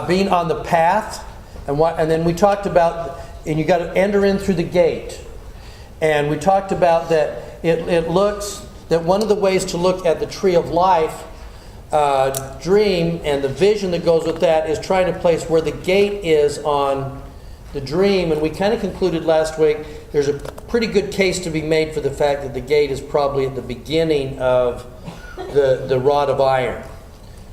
being on the path, and then we talked about, and you got to enter in through the gate. And we talked about that it looks, that one of the ways to look at the tree of life dream and the vision that goes with that is trying to place where the gate is on the dream. And we kind of concluded last week there's a pretty good case to be made for the fact that the gate is probably at the beginning of the rod of iron,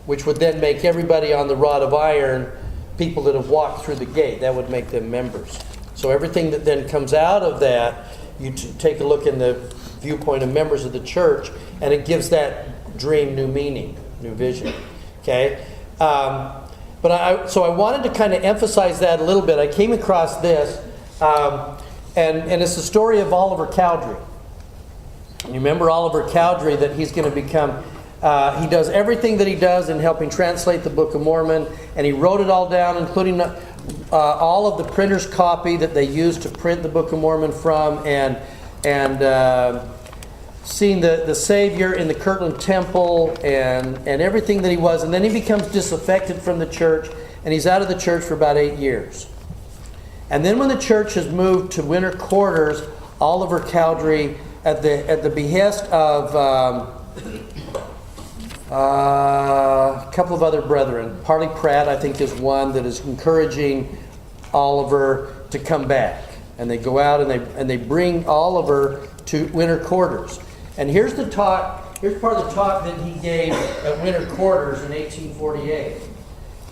which would then make everybody on the rod of iron people that have walked through the gate. That would make them members. So everything that then comes out of that, you take a look in the viewpoint of members of the church, and it gives that dream new meaning, new vision. Okay? So I wanted to kind of emphasize that a little bit. I came across this, and it's the story of Oliver Cowdery. You remember Oliver Cowdery, that he's going to become, he does everything that he does in helping translate the Book of Mormon, and he wrote it all down, including all of the printer's copy that they used to print the Book of Mormon from, and seeing the Savior in the Kirtland Temple, and everything that he was. And then he becomes disaffected from the church, and he's out of the church for about 8 years. And then when the church has moved to winter quarters, Oliver Cowdery, at the behest of a couple of other brethren, Parley Pratt, I think, is one that is encouraging Oliver to come back. And they go out and they bring Oliver to winter quarters. And here's the talk. Here's part of the talk that he gave at winter quarters in 1848.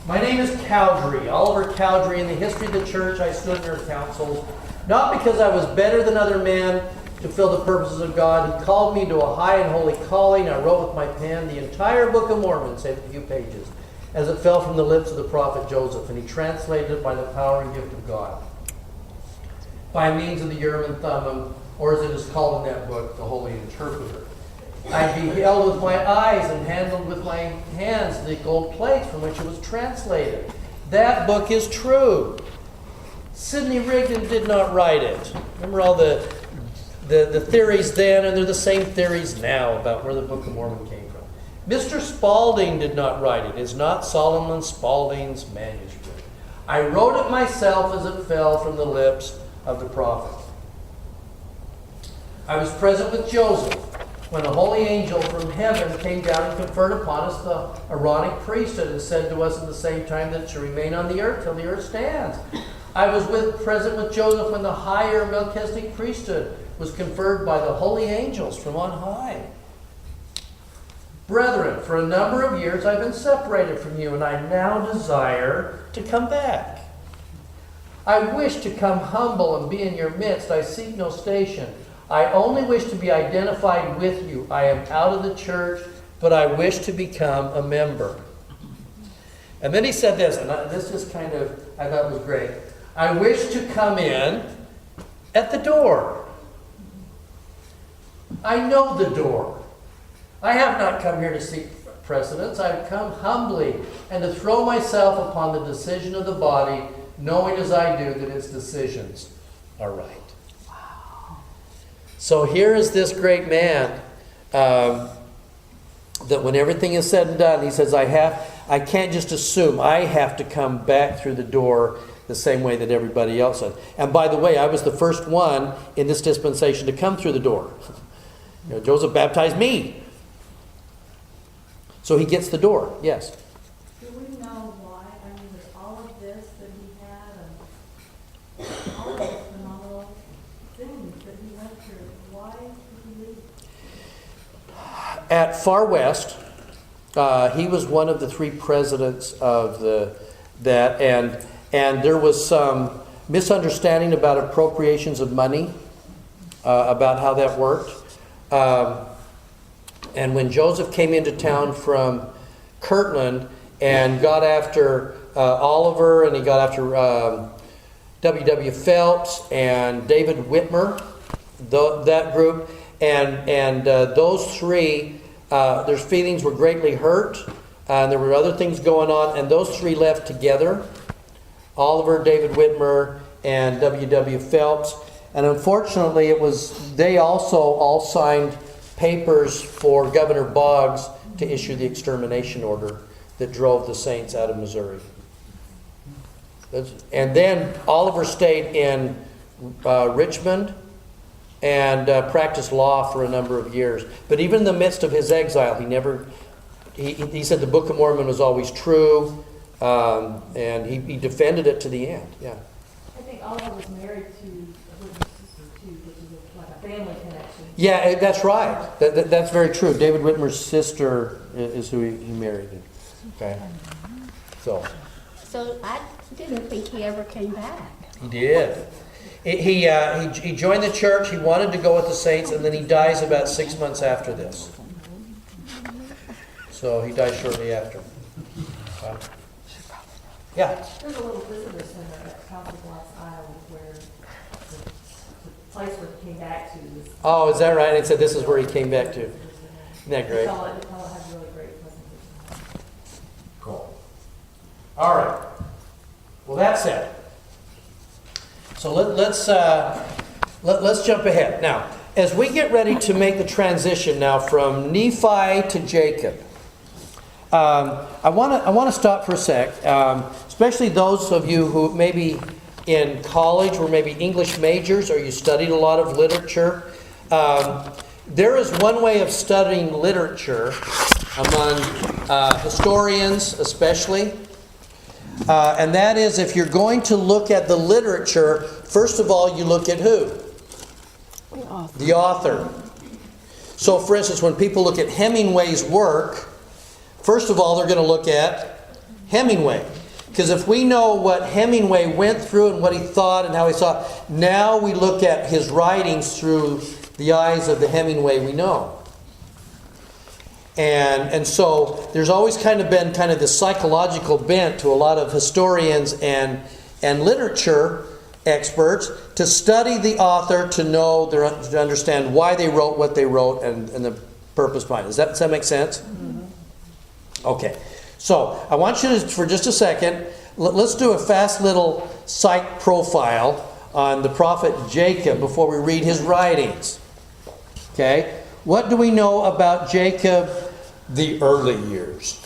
My name is Cowdery, Oliver Cowdery. In the history of the church, I stood in your councils, not because I was better than other men to fill the purposes of God. He called me to a high and holy calling. I wrote with my pen the entire Book of Mormon, save a few pages, as it fell from the lips of the prophet Joseph, and he translated it by the power and gift of God, by means of the Urim and Thummim, or as it is called in that book, the Holy Interpreter. I beheld with my eyes and handled with my hands the gold plates from which it was translated. That book is true. Sidney Rigdon did not write it. Remember all the theories then, and they're the same theories now about where the Book of Mormon came from. Mr. Spalding did not write it. It's not Solomon Spalding's manuscript. I wrote it myself as it fell from the lips of the prophet. I was present with Joseph when a holy angel from heaven came down and conferred upon us the Aaronic priesthood and said to us at the same time that it should remain on the earth till the earth stands. I was present with Joseph when the higher Melchizedek priesthood was conferred by the holy angels from on high. Brethren, for a number of years I've been separated from you, and I now desire to come back. I wish to come humble and be in your midst. I seek no station. I only wish to be identified with you. I am out of the church, but I wish to become a member. And then he said this, and this is kind of, I thought was great. I wish to come in at the door. I know the door. I have not come here to seek precedence. I have come humbly and to throw myself upon the decision of the body, knowing as I do that its decisions are right. Wow. So here is this great man that when everything is said and done, he says, I can't just assume. I have to come back through the door the same way that everybody else does. And by the way, I was the first one in this dispensation to come through the door. Joseph baptized me. So he gets the door, yes. Do we know why? I mean, with all of this that he had and all of these phenomenal things that he went through, why did he leave? At Far West, he was one of the three presidents of that, and there was some misunderstanding about appropriations of money, about how that worked. And when Joseph came into town from Kirtland and got after Oliver, and he got after W.W. Phelps and David Whitmer, that group, and those three, their feelings were greatly hurt, and there were other things going on, and those three left together, Oliver, David Whitmer, and W.W. Phelps. And unfortunately, they also all signed papers for Governor Boggs to issue the extermination order that drove the Saints out of Missouri. And then Oliver stayed in Richmond and practiced law for a number of years. But even in the midst of his exile, he said the Book of Mormon was always true, and he defended it to the end. Yeah. I think Oliver was married to a Whitmer's sister too, which is like a family connection. Yeah, that's right. That's very true. David Whitmer's sister is who he married. Okay. So I didn't think he ever came back. he did. He joined the church. He wanted to go with the Saints, and then he dies about 6 months after this. So he died shortly after. Yeah. There's a little visitor center at Council Bluffs, Iowa, where the place where he came back to is. Oh, is that right? And it said this is where he came back to. Isn't that great? The fellow had really great presentation. Cool. All right. Well, that's it. So let's jump ahead now. As we get ready to make the transition now from Nephi to Jacob, I want to stop for a sec, especially those of you who maybe in college were maybe English majors or you studied a lot of literature. There is one way of studying literature among historians especially, and that is if you're going to look at the literature, first of all, you look at who? The author. So, for instance, when people look at Hemingway's work, first of all, they're going to look at Hemingway. Because if we know what Hemingway went through and what he thought and how he saw it, now we look at his writings through the eyes of the Hemingway we know. And so there's always kind of been kind of this psychological bent to a lot of historians and literature experts to study the author, to know, to understand why they wrote what they wrote and the purpose behind it. Does that make sense? Mm-hmm. Okay. So I want you to, for just a second, let's do a fast little psych profile on the prophet Jacob before we read his writings. Okay? What do we know about Jacob the early years?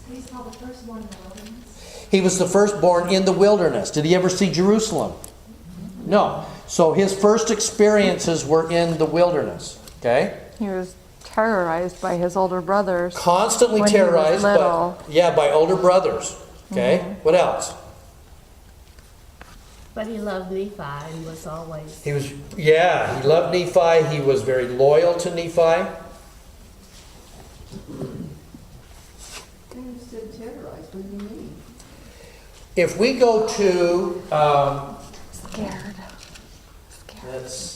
He's called the firstborn in the wilderness. He was the firstborn in the wilderness. Did he ever see Jerusalem? No. So his first experiences were in the wilderness. Okay? He was terrorized by his older brothers. Constantly when he was terrorized little. by older brothers. Okay? Mm-hmm. What else? But he loved Nephi and was always... He loved Nephi. He was very loyal to Nephi. You said terrorized. What do you mean? If we go to... Scared. Because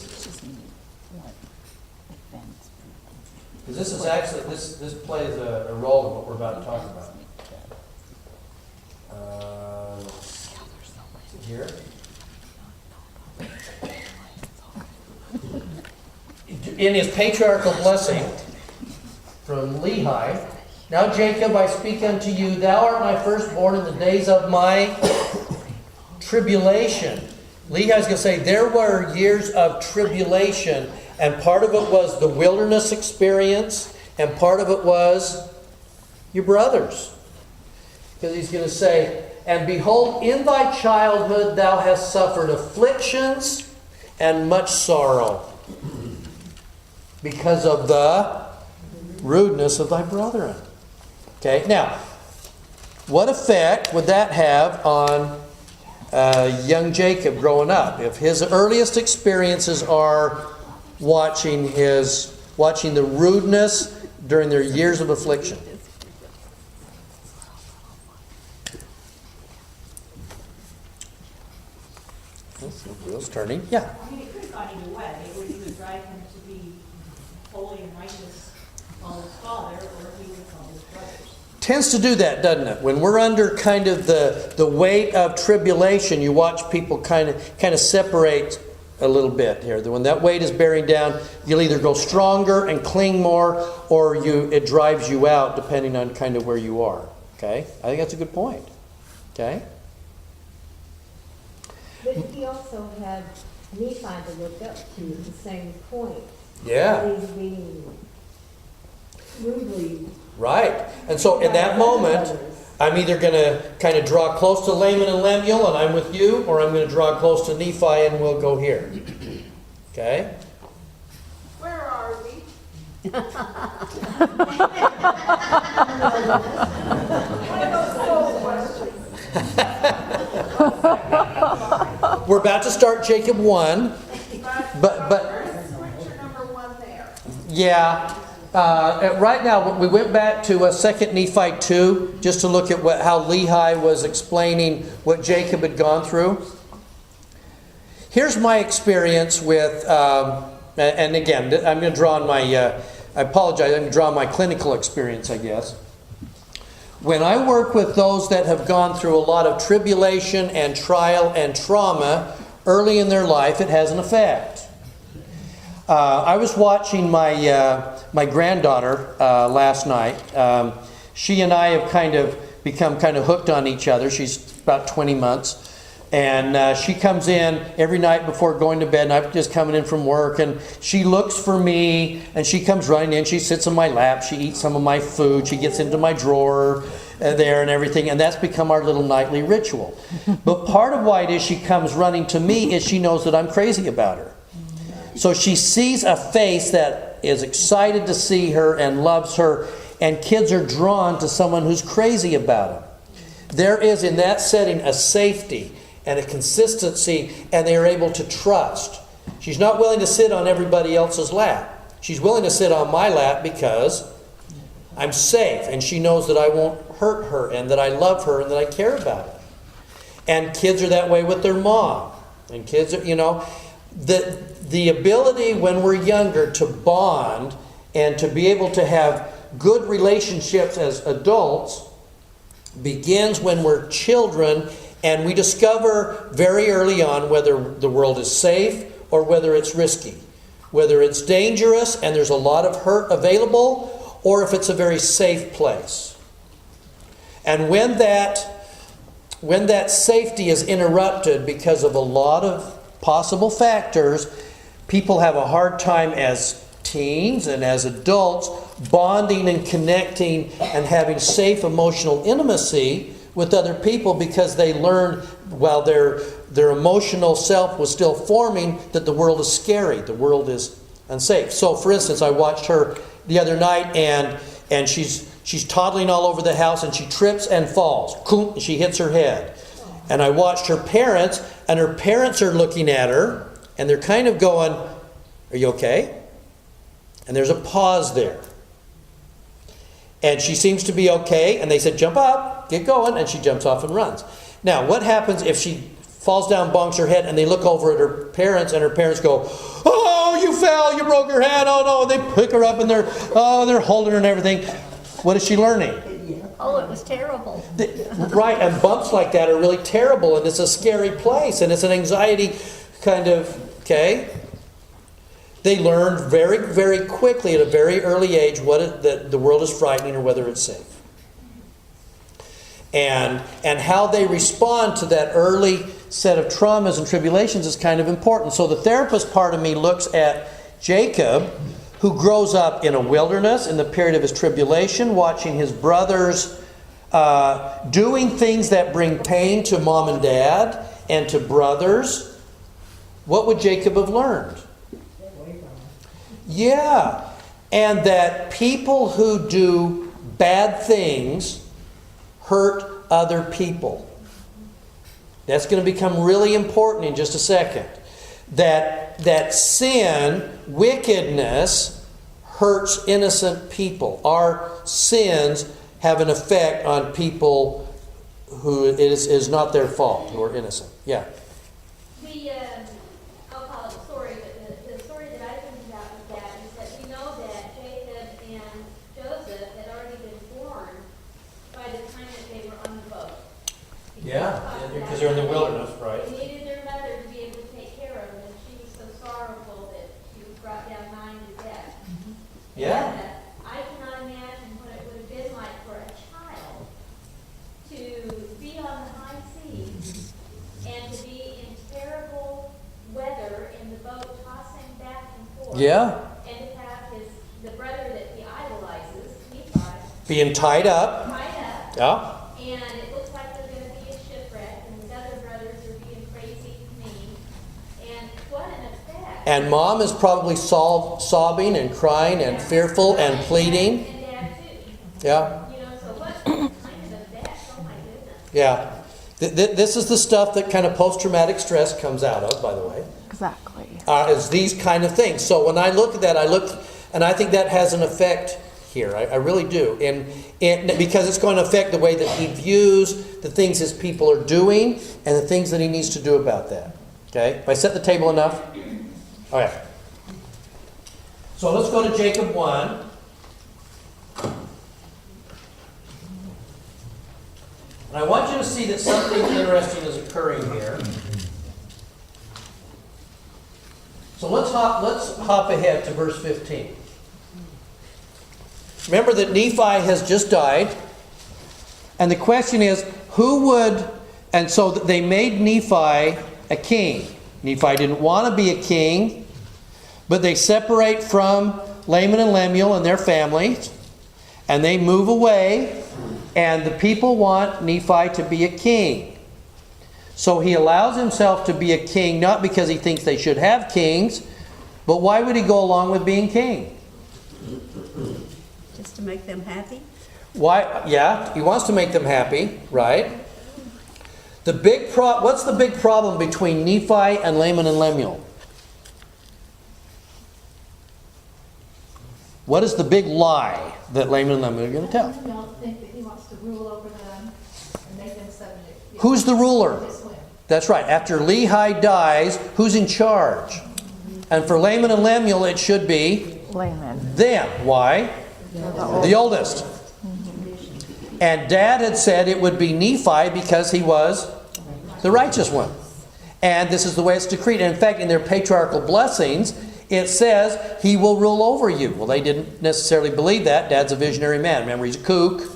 this is actually, this plays a role in what we're about to talk about. Here. In his patriarchal blessing from Lehi, now Jacob, I speak unto you, thou art my firstborn in the days of my tribulation. Lehi's going to say there were years of tribulation, and part of it was the wilderness experience, and part of it was your brothers. Because he's going to say, and behold, in thy childhood thou hast suffered afflictions and much sorrow because of the rudeness of thy brethren. Okay, now, what effect would that have on young Jacob growing up? If his earliest experiences are watching the rudeness during their years of affliction. Wheels turning. Yeah. I mean, it could have gone either way. It would either drive him to be holy and righteous while his father, or he would call his brothers. Tends to do that, doesn't it? When we're under kind of the weight of tribulation, you watch people kind of separate a little bit here. When that weight is bearing down, you'll either go stronger and cling more, or it drives you out, depending on kind of where you are. Okay? I think that's a good point. Okay? But he also had Nephi to look up to at the same point. Yeah. He's being smoothly. Right. And so in that moment, I'm either going to kind of draw close to Laman and Lemuel and I'm with you, or I'm going to draw close to Nephi and we'll go here. Okay? Where are we? We're about to start Jacob 1. But Where's scripture number 1 there? yeah, right now we went back to 2 Nephi 2 just to look at how Lehi was explaining what Jacob had gone through. Here's my experience with, and again, I'm going to draw on my, I apologize, I'm going to draw on my clinical experience, I guess. When I work with those that have gone through a lot of tribulation and trial and trauma early in their life, it has an effect. I was watching my granddaughter last night. She and I have kind of become kind of hooked on each other. She's about 20 months. And she comes in every night before going to bed, and I'm just coming in from work, and she looks for me, and she comes running in, she sits on my lap, she eats some of my food, she gets into my drawer there and everything, and that's become our little nightly ritual. But part of why it is she comes running to me is she knows that I'm crazy about her. So she sees a face that is excited to see her and loves her, and kids are drawn to someone who's crazy about them. There is in that setting a safety and a consistency, and they are able to trust. She's not willing to sit on everybody else's lap. She's willing to sit on my lap because I'm safe, and she knows that I won't hurt her, and that I love her, and that I care about her. And kids are that way with their mom. And kids are, the ability when we're younger to bond and to be able to have good relationships as adults begins when we're children. And we discover very early on whether the world is safe or whether it's risky. Whether it's dangerous and there's a lot of hurt available, or if it's a very safe place. And when that safety is interrupted because of a lot of possible factors, people have a hard time as teens and as adults bonding and connecting and having safe emotional intimacy with other people, because they learn while their emotional self was still forming that the world is scary, the world is unsafe. So, for instance, I watched her the other night, and she's toddling all over the house, and she trips and falls. She hits her head. And I watched her parents, and her parents are looking at her, and they're kind of going, "Are you okay?" And there's a pause there. And she seems to be okay, and they said, "Jump up, get going," and she jumps off and runs. Now, what happens if she falls down, bonks her head, and they look over at her parents, and her parents go, "Oh, you fell, you broke your head, oh no," and they pick her up, and they're holding her and everything. What is she learning? Oh, it was terrible. Right, and bumps like that are really terrible, and it's a scary place, and it's an anxiety kind of, okay? They learn very, very quickly at a very early age that the world is frightening or whether it's safe. And how they respond to that early set of traumas and tribulations is kind of important. So the therapist part of me looks at Jacob, who grows up in a wilderness in the period of his tribulation, watching his brothers doing things that bring pain to mom and dad and to brothers. What would Jacob have learned? Yeah, and that people who do bad things hurt other people. That's going to become really important in just a second. That sin, wickedness, hurts innocent people. Our sins have an effect on people who it is not their fault, who are innocent. Yeah. I'll call it a story, but the story that I think about with that is that we know that Jacob and Joseph had already been born by the time that they were on the boat. Because they're in the wilderness, right? They needed their mother to be able to take care of them, and she was so sorrowful that she was brought down nine to death. Yeah. And, I cannot imagine what it would have been like for a child to be on the high seas and to be in terrible weather in the boat tossing back and forth. Yeah. And to have the brother that he idolizes Being tied up. tied up, Yeah. and it looks like they're gonna be a shipwreck, and his other brothers are being crazy and mean. And what an effect. And mom is probably sobbing and crying and fearful and pleading. And dad too. Yeah. You know, so what kind of effect, oh my goodness. Yeah. This is the stuff that kind of post-traumatic stress comes out of, by the way. Exactly. Is these kind of things. So when I look at that, and I think that has an effect here. I really do. And because it's going to affect the way that he views the things his people are doing and the things that he needs to do about that. Okay? Have I set the table enough? All right. So let's go to Jacob 1. And I want you to see that something interesting is occurring here. So let's hop ahead to verse 15. Remember that Nephi has just died. And the question is, who would... And so they made Nephi a king. Nephi didn't want to be a king, but they separate from Laman and Lemuel and their families, and they move away, and the people want Nephi to be a king. So he allows himself to be a king, not because he thinks they should have kings, but why would he go along with being king? Just to make them happy? Why? Yeah, he wants to make them happy, right? What's the big problem between Nephi and Laman and Lemuel? What is the big lie that Laman and Lemuel are going to tell? I don't think that he wants to rule over them and make them subject. Who's the ruler? His whim. That's right. After Lehi dies, who's in charge? And for Laman and Lemuel, it should be Layman. them. Why? The oldest. And Dad had said it would be Nephi because he was the righteous one. And this is the way it's decreed. And in fact, in their patriarchal blessings, it says he will rule over you. Well, they didn't necessarily believe that. Dad's a visionary man. Remember, he's a kook.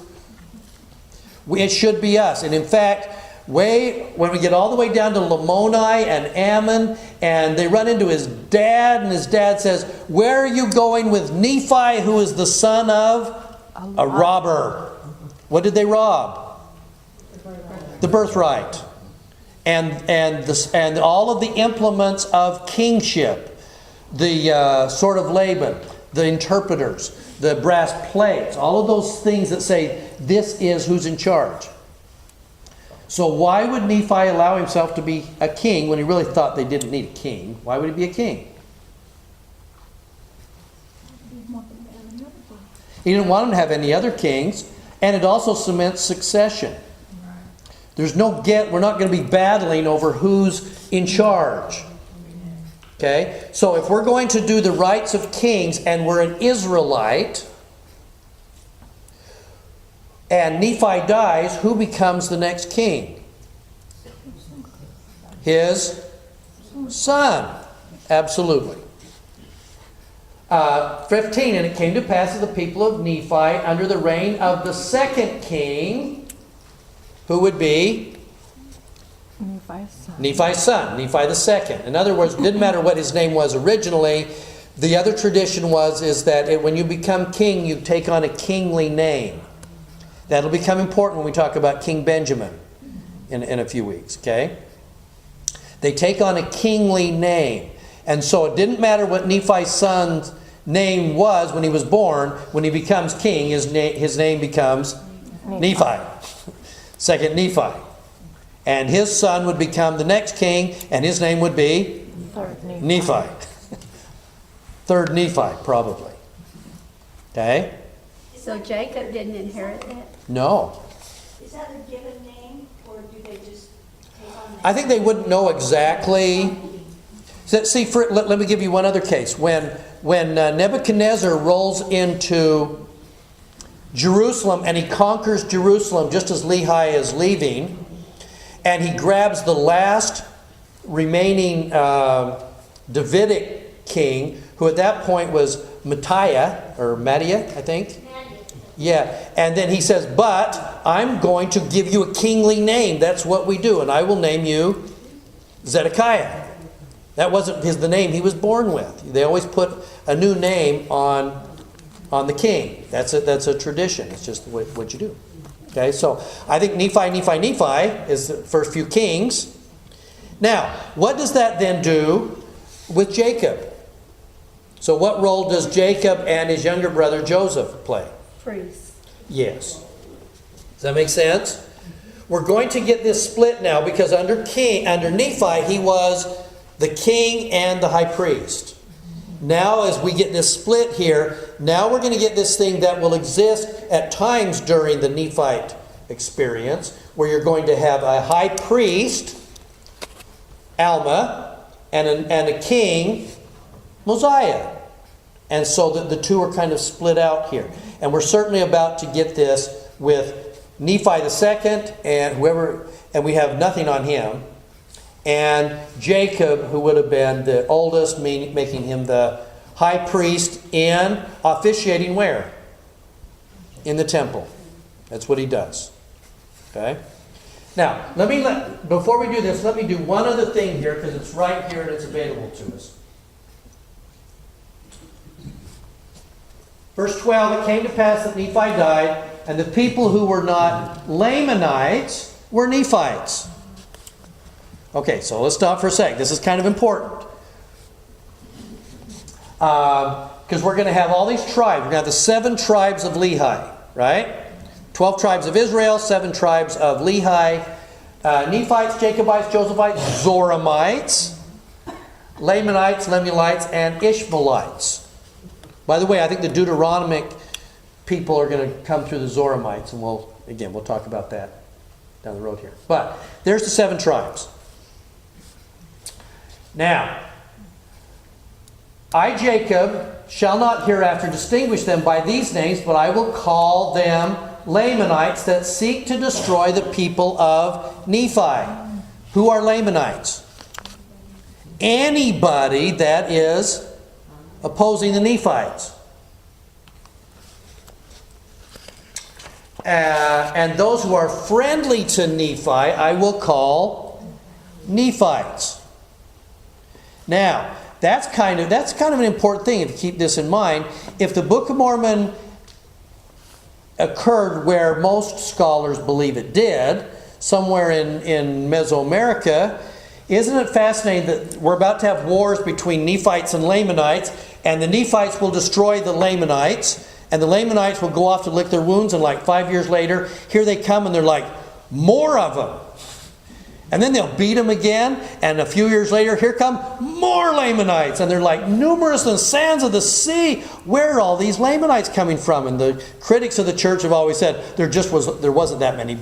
It should be us. And in fact, when we get all the way down to Lamoni and Ammon, and they run into his dad, and his dad says, "Where are you going with Nephi, who is the son of a robber?" What did they rob? The birthright. And all of the implements of kingship. The sword of Laban, the interpreters, the brass plates, all of those things that say this is who's in charge. So why would Nephi allow himself to be a king when he really thought they didn't need a king? Why would he be a king? He didn't want him to have any other kings, and it also cements succession. We're not going to be battling over who's in charge. Okay? So if we're going to do the rights of kings and we're an Israelite, and Nephi dies, who becomes the next king? His son. Absolutely. 15, and it came to pass that the people of Nephi, under the reign of the second king, who would be? Nephi's son. Nephi's son, Nephi the second. In other words, it didn't matter what his name was originally. The other tradition is that when you become king, you take on a kingly name. That'll become important when we talk about King Benjamin in a few weeks, okay? They take on a kingly name. And so it didn't matter what Nephi's son's name was when he was born. When he becomes king, his name becomes Nephi. Second Nephi. And his son would become the next king, and his name would be Third Nephi. Nephi. Third Nephi, probably. Okay? So Jacob didn't inherit that? No. Is that a given name, or do they just take on that? I think they wouldn't know exactly. See, let me give you one other case. When Nebuchadnezzar rolls into Jerusalem and he conquers Jerusalem just as Lehi is leaving, and he grabs the last remaining Davidic king, who at that point was Mattiah, I think. Yeah, and then he says, "But I'm going to give you a kingly name. That's what we do, and I will name you Zedekiah." That wasn't the name he was born with. They always put a new name on on the king. That's a tradition. It's just what you do. Okay, so I think Nephi is the first few kings. Now, what does that then do with Jacob? So what role does Jacob and his younger brother Joseph play? Priest. Yes. Does that make sense? We're going to get this split now because under Nephi, he was the king and the high priest. Now as we get this split here, now we're going to get this thing that will exist at times during the Nephite experience, where you're going to have a high priest, Alma, and a king, Mosiah. And so the two are kind of split out here. And we're certainly about to get this with Nephi the second and whoever, and we have nothing on him. And Jacob, who would have been the oldest, making him the high priest in officiating where? In the temple. That's what he does. Okay? Now, before we do this, let me do one other thing here because it's right here and it's available to us. Verse 12, it came to pass that Nephi died, and the people who were not Lamanites were Nephites. Okay, so let's stop for a sec. This is kind of important. Because we're going to have all these tribes. We're going to have the 7 tribes of Lehi, right? 12 tribes of Israel, 7 tribes of Lehi. Nephites, Jacobites, Josephites, Zoramites, Lamanites, Lemuelites, and Ishmaelites. By the way, I think the Deuteronomic people are going to come through the Zoramites, and we'll talk about that down the road here. But there's the 7 tribes. Now, I, Jacob, shall not hereafter distinguish them by these names, but I will call them Lamanites that seek to destroy the people of Nephi. Who are Lamanites? Anybody that is opposing the Nephites. And those who are friendly to Nephi, I will call Nephites. Now, that's kind of an important thing if you keep this in mind. If the Book of Mormon occurred where most scholars believe it did, somewhere in Mesoamerica, isn't it fascinating that we're about to have wars between Nephites and Lamanites, and the Nephites will destroy the Lamanites, and the Lamanites will go off to lick their wounds, and like 5 years later, here they come, and they're like, more of them. And then they'll beat them again, and a few years later, here come more Lamanites. And they're like numerous than sands of the sea. Where are all these Lamanites coming from? And the critics of the church have always said there wasn't that many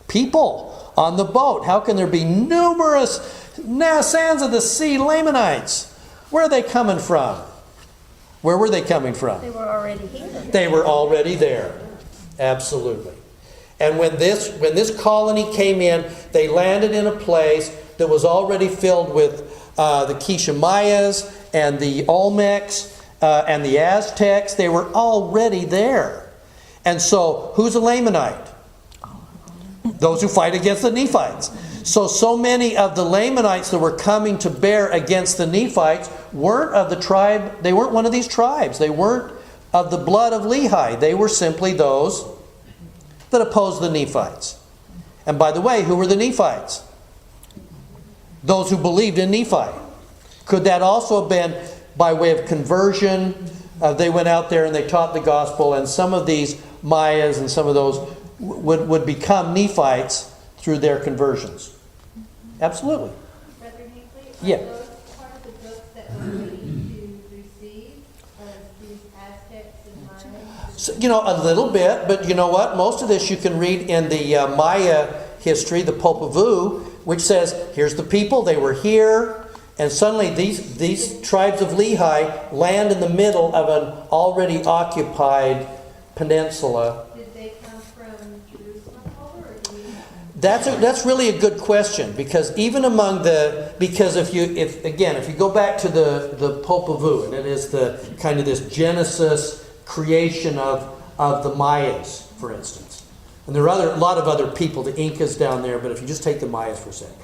people on the boat. How can there be numerous sands of the sea Lamanites? Where are they coming from? Where were they coming from? They were already here. They were already there. Absolutely. And when this colony came in, they landed in a place that was already filled with the Kishimayas and the Olmecs and the Aztecs. They were already there. And so, who's a Lamanite? Those who fight against the Nephites. So many of the Lamanites that were coming to bear against the Nephites weren't of the tribe, they weren't one of these tribes. They weren't of the blood of Lehi. They were simply those that opposed the Nephites. And by the way, who were the Nephites? Those who believed in Nephi. Could that also have been by way of conversion? They went out there and they taught the gospel, and some of these Mayas and some of those would become Nephites through their conversions. Absolutely. Brother Hinckley, Yeah. are those part of the books that we're ready to receive of these Aztecs and Mayas? So, a little bit, but you know what? Most of this you can read in the Maya history, the Popol Vuh, which says, here's the people, they were here, and suddenly these tribes of Lehi land in the middle of an already occupied peninsula. Did they come from Jerusalem over, or do we? That's really a good question, because even among if you go back to the Popol Vuh, and it is the kind of this Genesis creation of the Mayas, for instance. And there are a lot of other people, the Incas down there, but if you just take the Mayas for a second.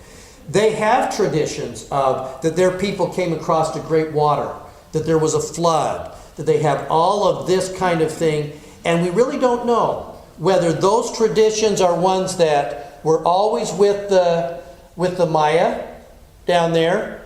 They have traditions of that their people came across a great water, that there was a flood, that they have all of this kind of thing, and we really don't know whether those traditions are ones that were always with the Maya down there,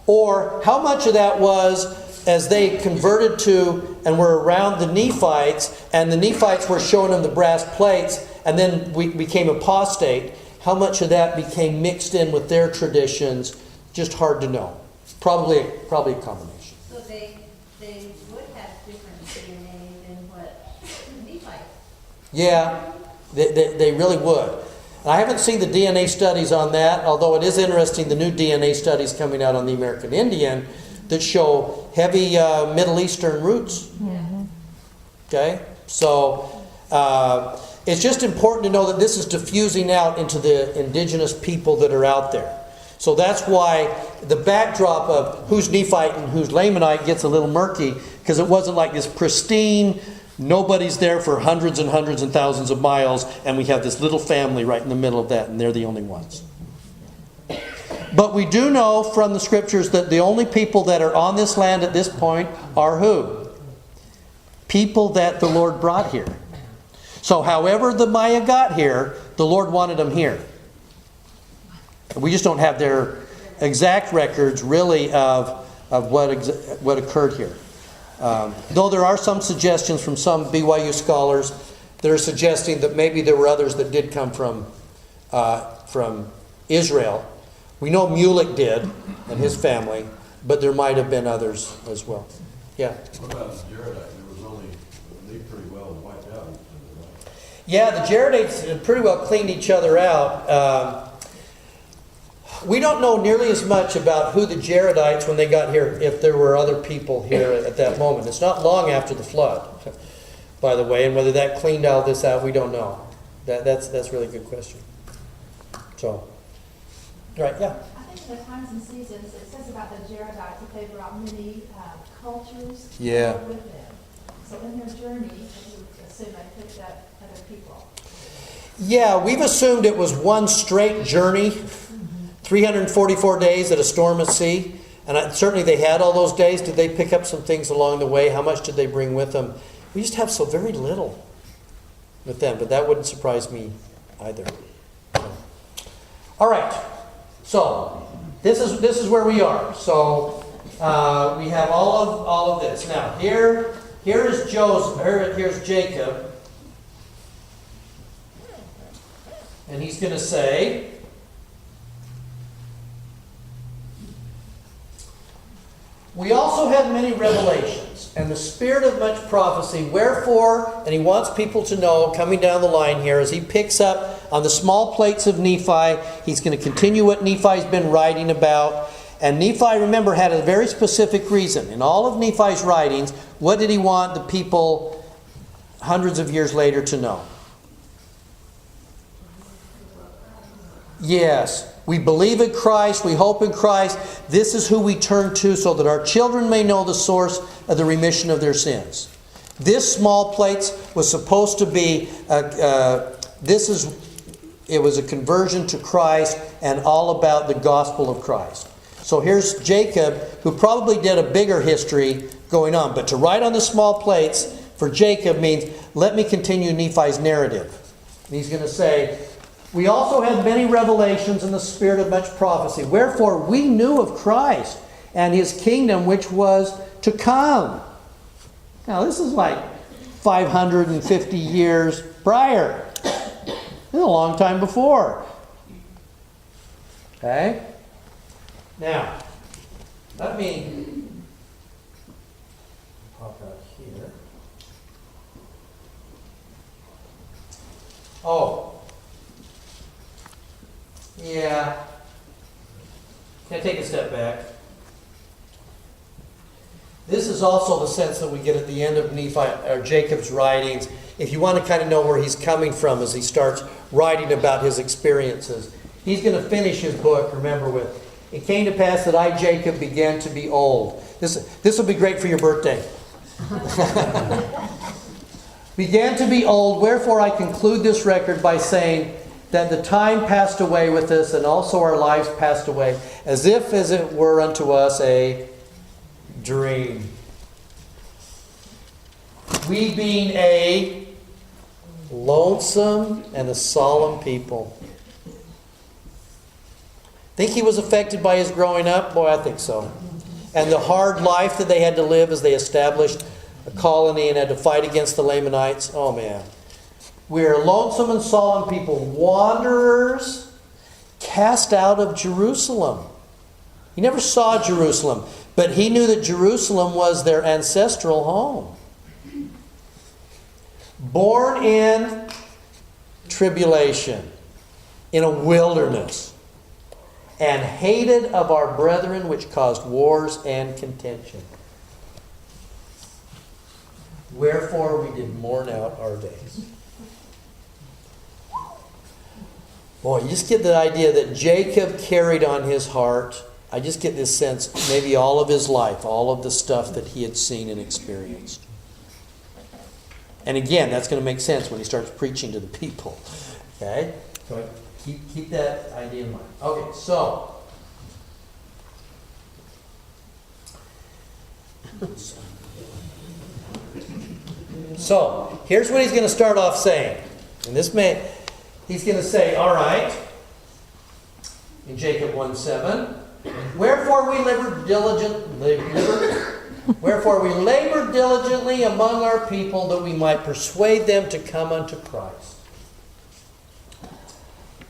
or how much of that was as they converted to and were around the Nephites, and the Nephites were showing them the brass plates, and then we became apostate. How much of that became mixed in with their traditions? Just hard to know. Probably a combination. So they would have different DNA than what Nephites. Yeah, they really would. And I haven't seen the DNA studies on that, although it is interesting, the new DNA studies coming out on the American Indian that show heavy Middle Eastern roots. Okay? So it's just important to know that this is diffusing out into the indigenous people that are out there. So that's why the backdrop of who's Nephite and who's Lamanite gets a little murky, because it wasn't like this pristine, nobody's there for hundreds and hundreds and thousands of miles, and we have this little family right in the middle of that, and they're the only ones. But we do know from the scriptures that the only people that are on this land at this point are who? People that the Lord brought here. So however the Maya got here, the Lord wanted them here. We just don't have their exact records really of what occurred here. Though there are some suggestions from some BYU scholars that are suggesting that maybe there were others that did come from Israel. We know Mulek did and his family, but there might have been others as well. Yeah. What about the Jaredite? There was only, they pretty well wiped out each other, right? Yeah, the Jaredites pretty well cleaned each other out. We don't know nearly as much about who the Jaredites, when they got here, if there were other people here at that moment. It's not long after the flood, by the way, and whether that cleaned all this out, we don't know. That's a really good question. So, right, yeah. I think in the times and seasons, it says about the Jaredites that they brought many cultures Yeah. with them. So in their journey, I would assume they picked up other people. Yeah, we've assumed it was one straight journey, 344 days at a storm at sea. And certainly they had all those days. Did they pick up some things along the way? How much did they bring with them? We just have so very little with them, but that wouldn't surprise me either. All right, so this is where we are. So we have all of this. Now here's Jacob, and he's going to say, we also had many revelations, and the spirit of much prophecy. Wherefore, and he wants people to know, coming down the line here, as he picks up on the small plates of Nephi, he's going to continue what Nephi's been writing about. And Nephi, remember, had a very specific reason. In all of Nephi's writings, what did he want the people hundreds of years later to know? Yes, we believe in Christ, we hope in Christ. This is who we turn to so that our children may know the source of the remission of their sins. This small plates was supposed to be, it was a conversion to Christ and all about the gospel of Christ. So here's Jacob, who probably did a bigger history going on. But to write on the small plates for Jacob means, let me continue Nephi's narrative. And he's going to say, we also had many revelations in the spirit of much prophecy. Wherefore we knew of Christ and his kingdom which was to come. Now this is like 550 years prior. This is a long time before. Okay? Now, let me pop out here. Oh. Yeah. Can I take a step back? This is also the sense that we get at the end of Nephi or Jacob's writings. If you want to kind of know where he's coming from as he starts writing about his experiences. He's going to finish his book, remember, with, it came to pass that I, Jacob, began to be old. This will be great for your birthday. Began to be old, wherefore I conclude this record by saying that the time passed away with us, and also our lives passed away, as if as it were unto us a dream. We being a lonesome and a solemn people. Think he was affected by his growing up? Boy, I think so. And the hard life that they had to live as they established a colony and had to fight against the Lamanites. Oh man. We are lonesome and solemn people, wanderers cast out of Jerusalem. He never saw Jerusalem, but he knew that Jerusalem was their ancestral home. Born in tribulation, in a wilderness, and hated of our brethren, which caused wars and contention. Wherefore we did mourn out our days. Boy, you just get the idea that Jacob carried on his heart. I just get this sense, maybe all of his life, all of the stuff that he had seen and experienced. And again, that's going to make sense when he starts preaching to the people. Okay? So keep that idea in mind. Okay, so. So, here's what he's going to start off saying. And he's going to say, all right, in Jacob 1:7, wherefore we labor diligently among our people that we might persuade them to come unto Christ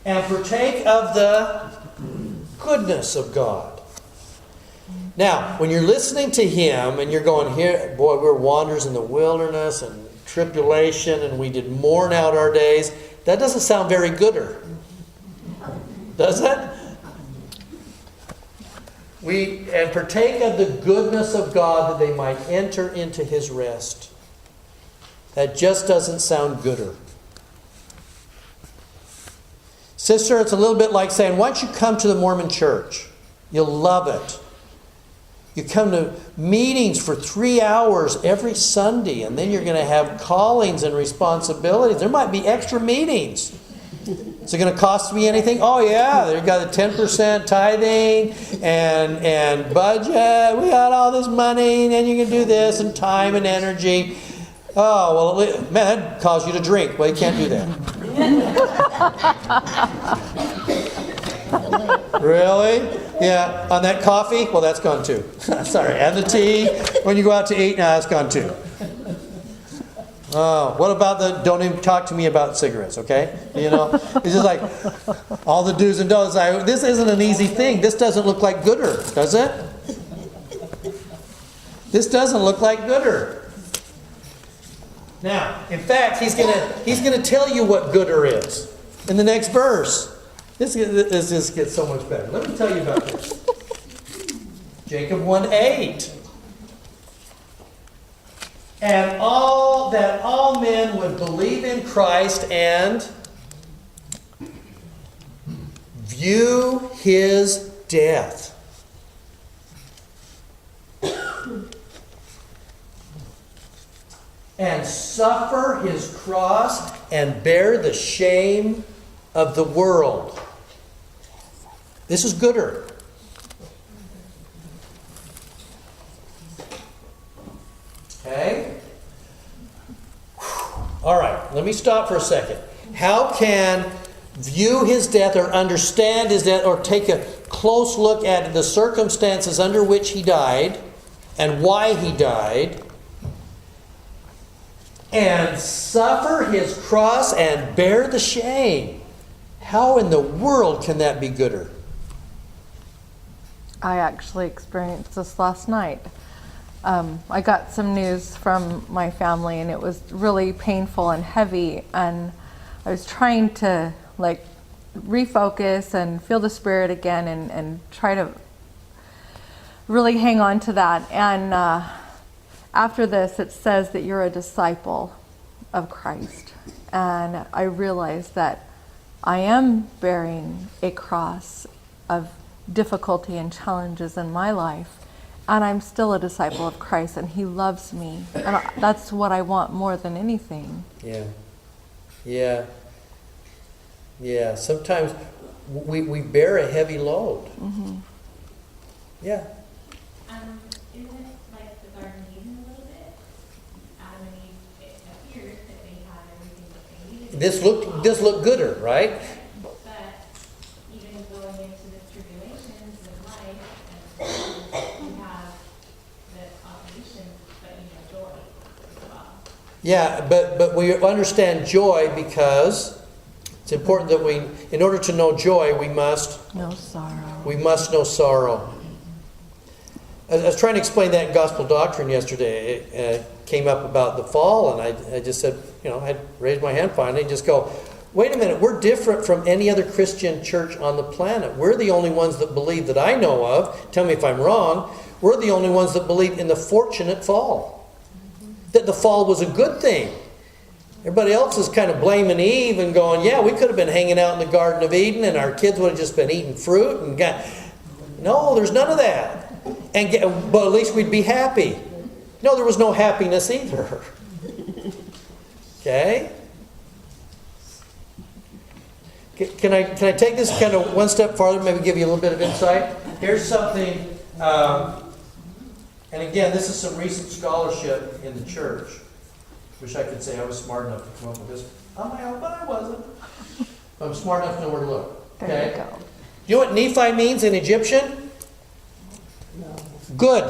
and partake of the goodness of God. Now, when you're listening to him and you're going, here, boy, we're wanderers in the wilderness and tribulation and we did mourn out our days, that doesn't sound very gooder. Does it? And partake of the goodness of God that they might enter into his rest. That just doesn't sound gooder. Sister, it's a little bit like saying, why don't you come to the Mormon church? You'll love it. You come to meetings for 3 hours every Sunday, and then you're going to have callings and responsibilities. There might be extra meetings. Is it going to cost me anything? Oh yeah, they've got a 10% tithing and budget. We got all this money, and you can do this, and time and energy. Oh, well, man, that'd cause you to drink. Well, you can't do that. Really? Yeah. On that coffee? Well, that's gone too. Sorry. And the tea. When you go out to eat, that's gone too. Oh, what about don't even talk to me about cigarettes, okay? You know, it's just like all the do's and don'ts. This isn't an easy thing. This doesn't look like gooder, does it? This doesn't look like gooder. Now, in fact, he's gonna tell you what gooder is in the next verse. This just gets so much better. Let me tell you about this. Jacob 1:8. And all men would believe in Christ and view his death. And suffer his cross and bear the shame of the world. This is gooder. Okay? All right, let me stop for a second. How can view his death or understand his death or take a close look at the circumstances under which he died and why he died and suffer his cross and bear the shame? How in the world can that be gooder? I actually experienced this last night. I got some news from my family, and it was really painful and heavy, and I was trying to refocus and feel the Spirit again and try to really hang on to that. And after this, it says that you're a disciple of Christ, and I realized that I am bearing a cross of difficulty and challenges in my life, and I'm still a disciple of Christ, and he loves me, and that's what I want more than anything. Yeah. Sometimes we bear a heavy load. Mm-hmm. Yeah. Isn't it like the Garden of Eden a little bit? Adam and Eve This looked gooder, right? But even going into the tribulations of life, and you have the opposition, but you have joy as well. Yeah, but we understand joy because it's important that in order to know joy, we must No sorrow. know sorrow. I was trying to explain that in gospel doctrine yesterday. It came up about the fall, and I just said, I raised my hand finally and just go, wait a minute, we're different from any other Christian church on the planet. We're the only ones that believe that I know of. Tell me if I'm wrong. We're the only ones that believe in the fortunate fall. That the fall was a good thing. Everybody else is kind of blaming Eve and going, yeah, we could have been hanging out in the Garden of Eden and our kids would have just been eating fruit. No, there's none of that. But at least we'd be happy. No, there was no happiness either. Okay? Can I take this kind of one step farther, maybe give you a little bit of insight? Here's something, and again, this is some recent scholarship in the church. Wish I could say I was smart enough to come up with this on my own, but I wasn't. I'm smart enough to know where to look. There Okay? you go. You know what Nephi means in Egyptian? Good.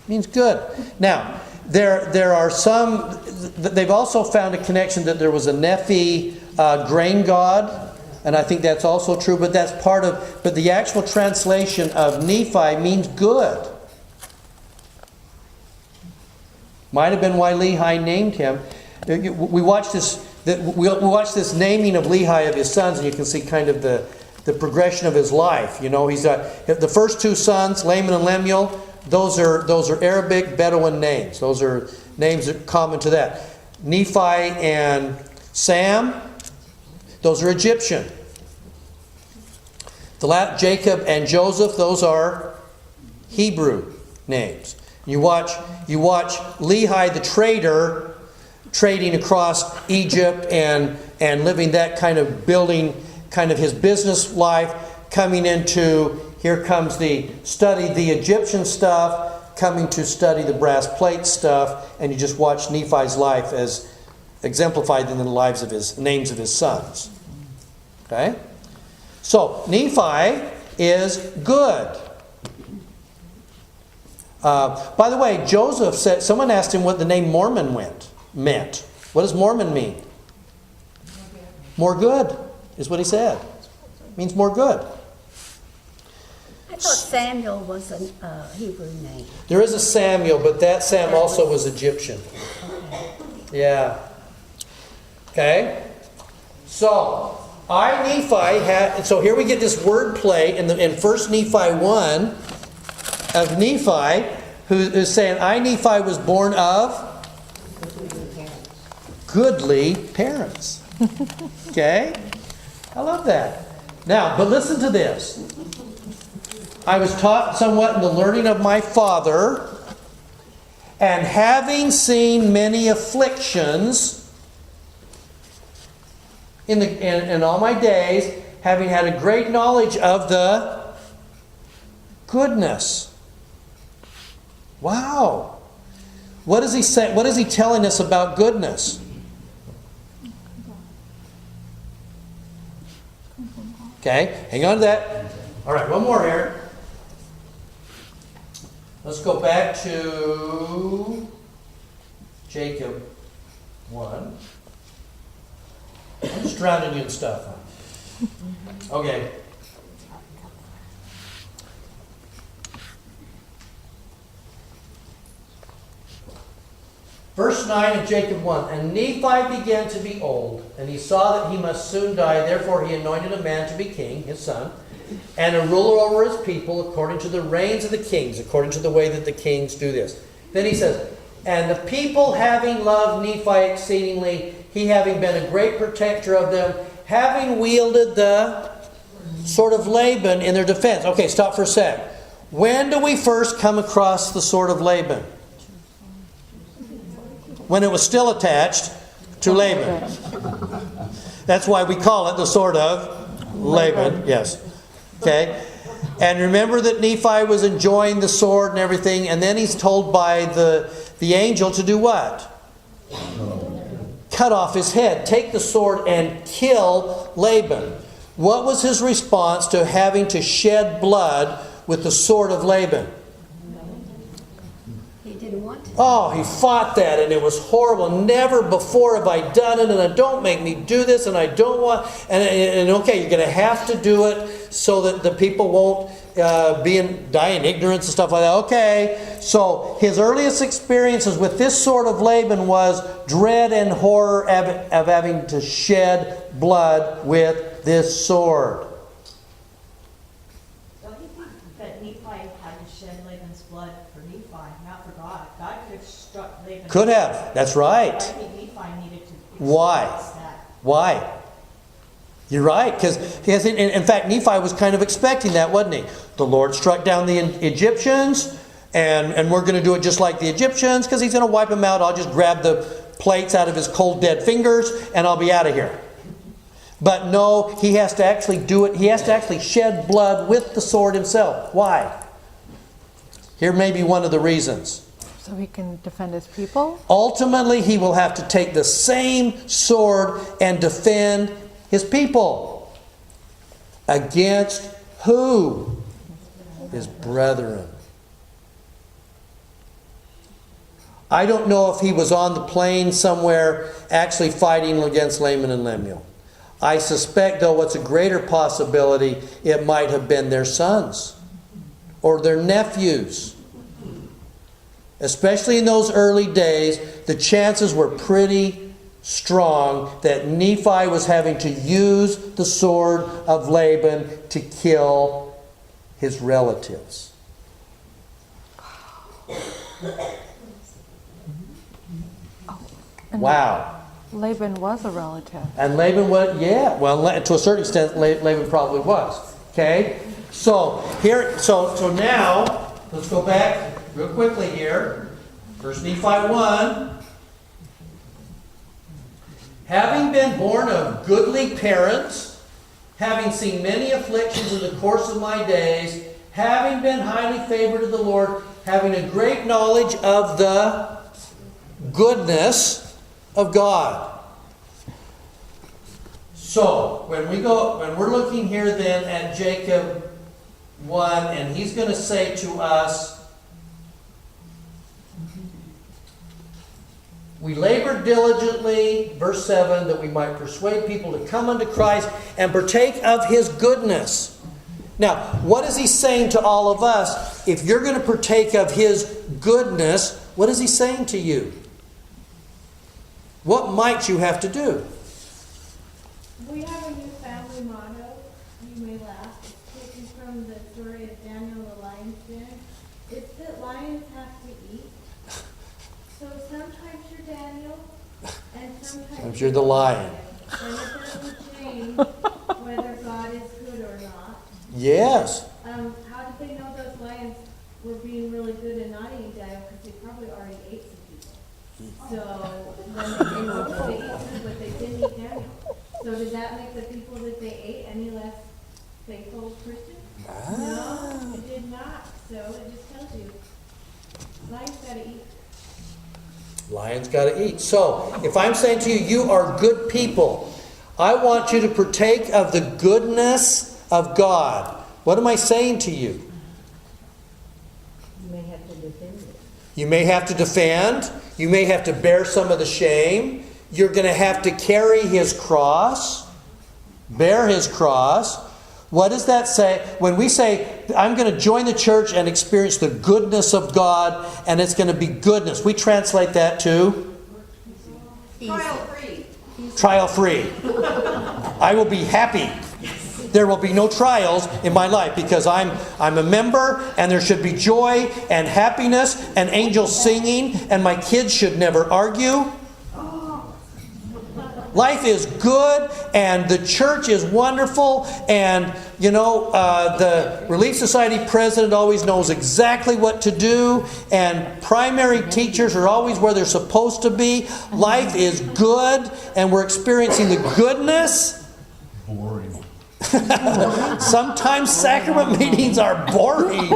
Means good. Now, there are some, they've also found a connection that there was a Nephi grain god, and I think that's also true, but that's part of, but the actual translation of Nephi means good. Might have been why Lehi named him. We watched this naming of Lehi of his sons, and you can see kind of the progression of his life. He's the first two sons, Laman and Lemuel. Those are Arabic Bedouin names. Those are names that are common to that. Nephi and Sam, those are Egyptian. Jacob and Joseph, those are Hebrew names. You watch Lehi the trader trading across Egypt and living that kind of building kind of his business life, coming into, here comes the Egyptian stuff, coming to study the brass plate stuff, and you just watch Nephi's life as exemplified in the names of his sons. Okay? So, Nephi is good. By the way, Joseph said, someone asked him what the name Mormon meant. What does Mormon mean? More good is what he said. It means more good. I thought Samuel was a Hebrew name. There is a Samuel, but that Sam also was Egyptian. Yeah. Okay? So, so here we get this word play in 1 Nephi 1 of Nephi, who is saying, I, Nephi, was born of goodly parents. Okay? I love that. Now, but listen to this. I was taught somewhat in the learning of my father, and having seen many afflictions in all my days, having had a great knowledge of the goodness. Wow. What is he saying? What is he telling us about goodness? Okay, hang on to that. All right, one more here. Let's go back to Jacob 1. I'm just drowning you in stuff. Okay. Verse 9 of Jacob 1. And Nephi began to be old, and he saw that he must soon die. Therefore he anointed a man to be king, his son, and a ruler over his people, according to the reigns of the kings, according to the way that the kings do this. Then he says, and the people having loved Nephi exceedingly, he having been a great protector of them, having wielded the sword of Laban in their defense. Okay, stop for a sec. When do we first come across the sword of Laban? When it was still attached to Laban. That's why we call it the sword of Laban. Yes. Okay. And remember that Nephi was enjoying the sword and everything, and then he's told by the angel to do what? cut off his head, take the sword and kill Laban. What was his response to having to shed blood with the sword of Laban? He didn't want to. Oh, he fought that, and it was horrible. Never before have I done it, and don't make me do this, and I don't want. And okay, you're going to have to do it so that the people won't die in ignorance and stuff like that. Okay, so his earliest experiences with this sword of Laban was dread and horror of having to shed blood with this sword. Don't you think that Nephi had to shed Laban's blood for Nephi, not for God? God could have struck Laban. Could have. That's right. I think Nephi needed to. Why? experience that. Why? You're right, because in fact Nephi was kind of expecting that, wasn't he? The Lord struck down the Egyptians, and we're going to do it just like the Egyptians, because he's going to wipe them out. I'll just grab the plates out of his cold dead fingers, and I'll be out of here. But no, he has to actually do it. He has to actually shed blood with the sword himself. Why? Here may be one of the reasons. So he can defend his people? Ultimately, he will have to take the same sword and defend his people. Against who? His brethren. I don't know if he was on the plain somewhere actually fighting against Laman and Lemuel. I suspect, though, what's a greater possibility, it might have been their sons or their nephews. Especially in those early days, the chances were pretty strong that Nephi was having to use the sword of Laban to kill his relatives. Wow. Laban was a relative. And Laban was, yeah, well, to a certain extent, Laban probably was. Okay? So, so now, let's go back real quickly here. 1 Nephi 1. Having been born of goodly parents, having seen many afflictions in the course of my days, having been highly favored of the Lord, having a great knowledge of the goodness of God. So, when we're looking here then at Jacob 1, and he's going to say to us, we labored diligently, verse 7, that we might persuade people to come unto Christ and partake of his goodness. Now, what is he saying to all of us? If you're going to partake of his goodness, what is he saying to you? What might you have to do? We have a new family motto. You may laugh. It's taken from the story of Daniel the lion's den. It's that lions have to eat. So sometimes you're Daniel, and sometimes You're the lion. And it doesn't change whether God is good or not. Yes. How did they know those lions were being really good and not eating Daniel? Because they probably already ate some people. So when they know they ate food, but they didn't eat Daniel. So did that make the people that they ate any less faithful Christians? No, it did not. So it just tells you, lions gotta eat. Lions got to eat. So, if I'm saying to you, you are good people, I want you to partake of the goodness of God. What am I saying to you? You may have to defend it. You may have to defend. You may have to bear some of the shame. You're going to have to carry his cross. Bear his cross. What does that say? When we say, I'm going to join the church and experience the goodness of God, and it's going to be goodness, we translate that to? Trial-free. Trial-free. I will be happy. There will be no trials in my life because I'm a member, and there should be joy and happiness and angels singing, and my kids should never argue. Life is good, and the church is wonderful, and the Relief Society president always knows exactly what to do, and primary teachers are always where they're supposed to be. Life is good, and we're experiencing the goodness. Boring. Sometimes sacrament meetings are boring.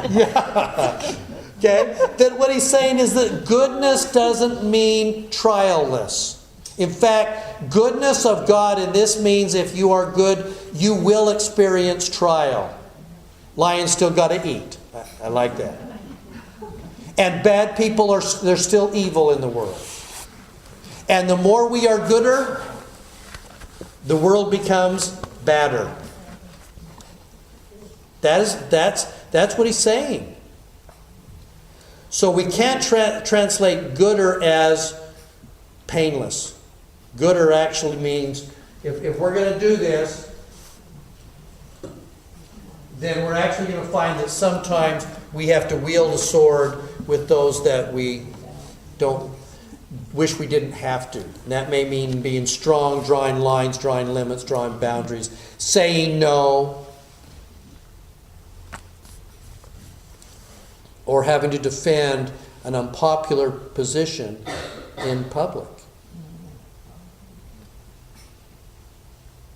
Yeah. Okay? That what he's saying is that goodness doesn't mean trialless. In fact, goodness of God in this means if you are good, you will experience trial. Lions still got to eat. I like that. And bad people there's still evil in the world. And the more we are gooder, the world becomes badder. That's what he's saying. So we can't translate gooder as painless. Gooder actually means, if we're going to do this, then we're actually going to find that sometimes we have to wield a sword with those that we don't wish we didn't have to. And that may mean being strong, drawing lines, drawing limits, drawing boundaries, saying no, or having to defend an unpopular position in public.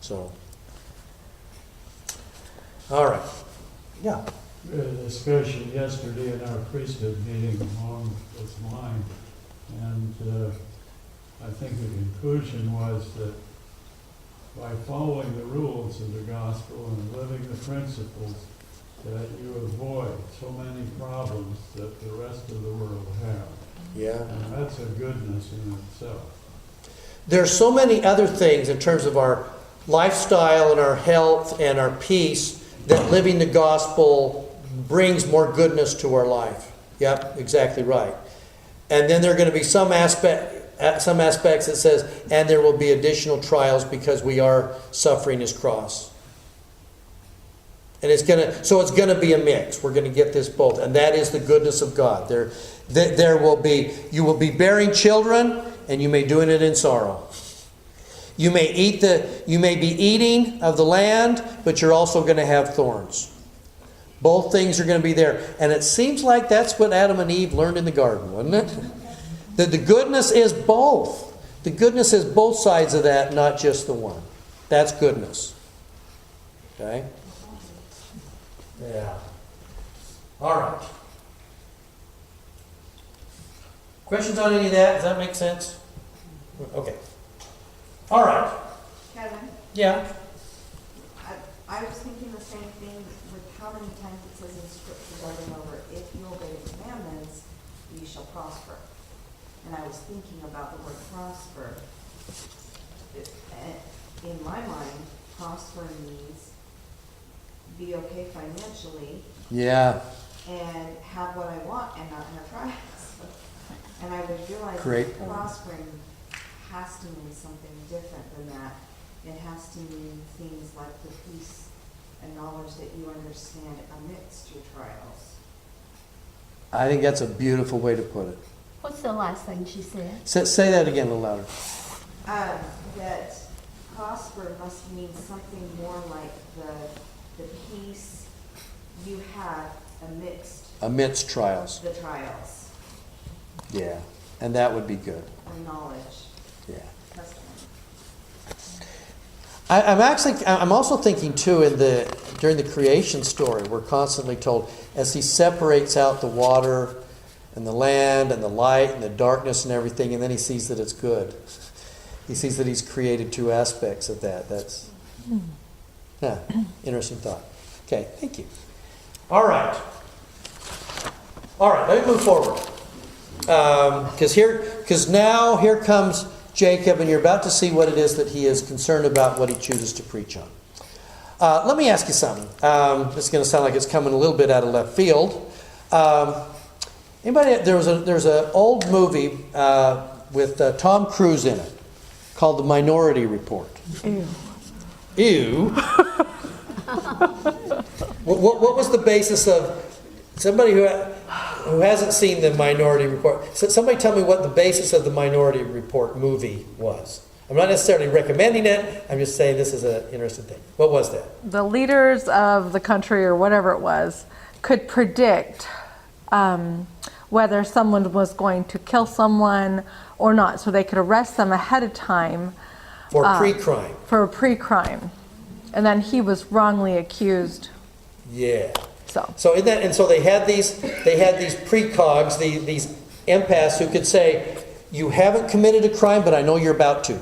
So, all right. Yeah. We had a discussion yesterday in our priesthood meeting along this line, and I think the conclusion was that by following the rules of the gospel and living the principles, that you avoid so many problems that the rest of the world have. Yeah. And that's a goodness in itself. There's so many other things in terms of our lifestyle and our health and our peace that living the gospel brings more goodness to our life. Yep, exactly right. And then there are going to be some aspects that says, and there will be additional trials because we are suffering His cross. And it's going to be a mix. We're going to get this both, and that is the goodness of God. You will be bearing children, and you may doing it in sorrow. You may be eating of the land, but you're also going to have thorns. Both things are going to be there. And it seems like that's what Adam and Eve learned in the garden, wasn't it? That the goodness is both. The goodness is both sides of that, not just the one. That's goodness. Okay? Yeah. All right. Questions on any of that? Does that make sense? Okay. All right. Kevin, Yeah. I was thinking the same thing with how many times it says in Scripture over and over, if you obey the commandments, you shall prosper. And I was thinking about the word prosper. In my mind, prosper means be okay financially Yeah. and have what I want and not have trials. And I was realizing Great that point. prospering has to mean something different than that. It has to mean things like the peace and knowledge that you understand amidst your trials. I think that's a beautiful way to put it. What's the last thing she said? Say that again a little louder. That prosper must mean something more like the peace you have Amidst trials. the trials, Yeah. And that would be good. or knowledge, Yeah. testimony. I'm also thinking too during the creation story, we're constantly told as He separates out the water and the land and the light and the darkness and everything, and then He sees that it's good. He sees that He's created two aspects of that. That's interesting thought. Okay, thank you. All right, let me move forward. Because now here comes Jacob, and you're about to see what it is that he is concerned about, what he chooses to preach on. Let me ask you something. This is going to sound like it's coming a little bit out of left field. Anybody? There's an old movie with Tom Cruise in it called The Minority Report. Ew. What was the basis of somebody who hasn't seen The Minority Report? Somebody tell me what the basis of The Minority Report movie was. I'm not necessarily recommending it. I'm just saying this is an interesting thing. What was that? The leaders of the country or whatever it was could predict whether someone was going to kill someone or not, so they could arrest them ahead of time. For pre-crime. For a pre-crime. And then he was wrongly accused. Yeah. So in that, and so they had these precogs, these empaths who could say, you haven't committed a crime, but I know you're about to.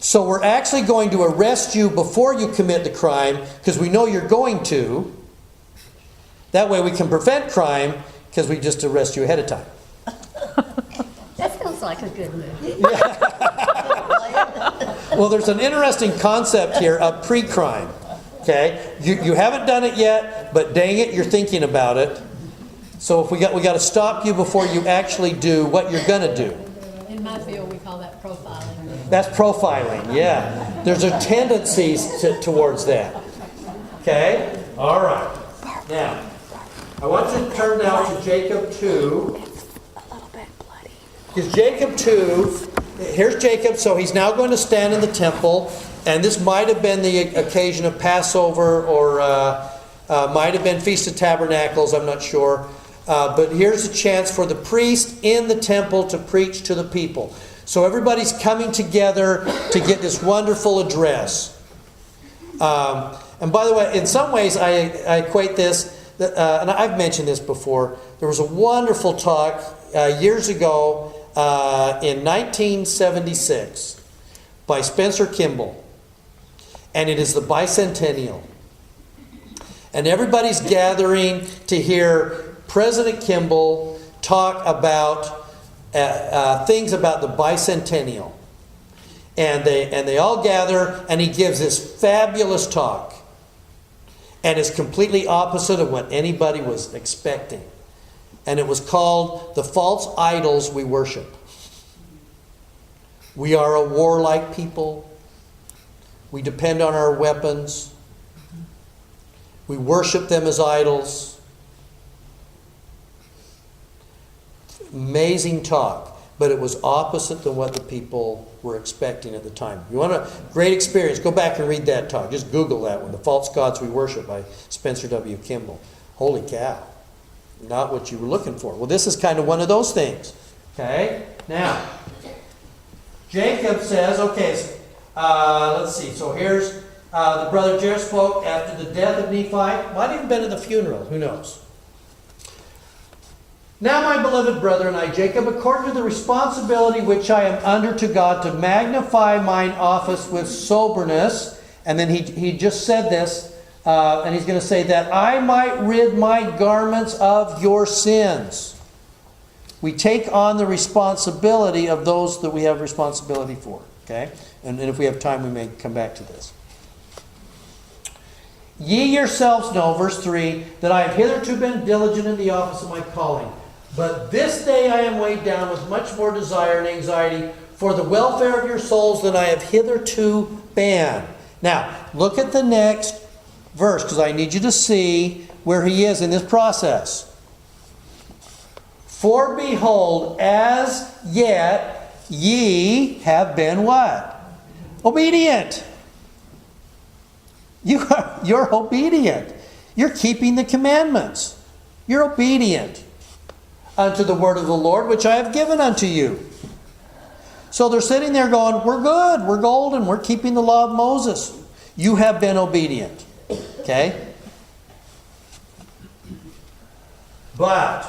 So we're actually going to arrest you before you commit the crime because we know you're going to. That way we can prevent crime because we just arrest you ahead of time. That sounds like a good movie. Well, there's an interesting concept here of pre-crime. Okay, you haven't done it yet, but dang it, you're thinking about it. So if we got to stop you before you actually do what you're going to do. In my field, we call that profiling. That's profiling, yeah. There's a tendency towards that. Okay? All right. Now, I want you to turn now to Jacob 2. Because Jacob 2, here's Jacob, so he's now going to stand in the temple, and this might have been the occasion of Passover or might have been Feast of Tabernacles, I'm not sure. But here's a chance for the priest in the temple to preach to the people. So everybody's coming together to get this wonderful address. And by the way, in some ways I equate this, and I've mentioned this before, there was a wonderful talk years ago in 1976 by Spencer Kimball. And it is the bicentennial. And everybody's gathering to hear President Kimball talk about things about the bicentennial. And they all gather, and he gives this fabulous talk. And it's completely opposite of what anybody was expecting. And it was called The False Idols We Worship. We are a warlike people. We depend on our weapons. We worship them as idols. Amazing talk, but it was opposite than what the people were expecting at the time. You want a great experience, go back and read that talk. Just Google that one, The False Gods We Worship by Spencer W. Kimball. Holy cow. Not what you were looking for. Well, this is kind of one of those things. Okay? Now, Jacob says, okay, let's see. So here's the brother Jared spoke after the death of Nephi. Might have even been at the funeral. Who knows? Now, my beloved brethren, I, Jacob, according to the responsibility which I am under to God, to magnify mine office with soberness. And then he just said this, and he's going to say that I might rid my garments of your sins. We take on the responsibility of those that we have responsibility for. Okay? And if we have time, we may come back to this. Ye yourselves know, verse 3, that I have hitherto been diligent in the office of my calling. But this day I am weighed down with much more desire and anxiety for the welfare of your souls than I have hitherto been. Now, look at the next verse, because I need you to see where he is in this process. For behold, as yet ye have been what? Obedient. You're obedient. You're keeping the commandments. You're obedient unto the word of the Lord, which I have given unto you. So they're sitting there going, we're good, we're golden, we're keeping the law of Moses. You have been obedient. Okay? But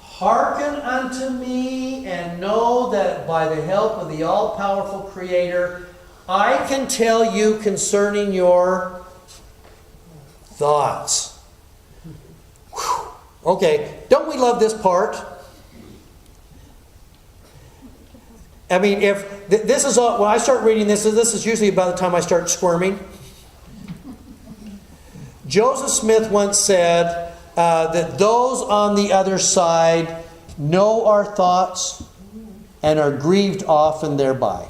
hearken unto me and know that by the help of the all-powerful Creator, I can tell you concerning your thoughts. Whew. Okay, don't we love this part? I mean, if this is all, when I start reading this is usually about the time I start squirming. Joseph Smith once said that those on the other side know our thoughts and are grieved often thereby.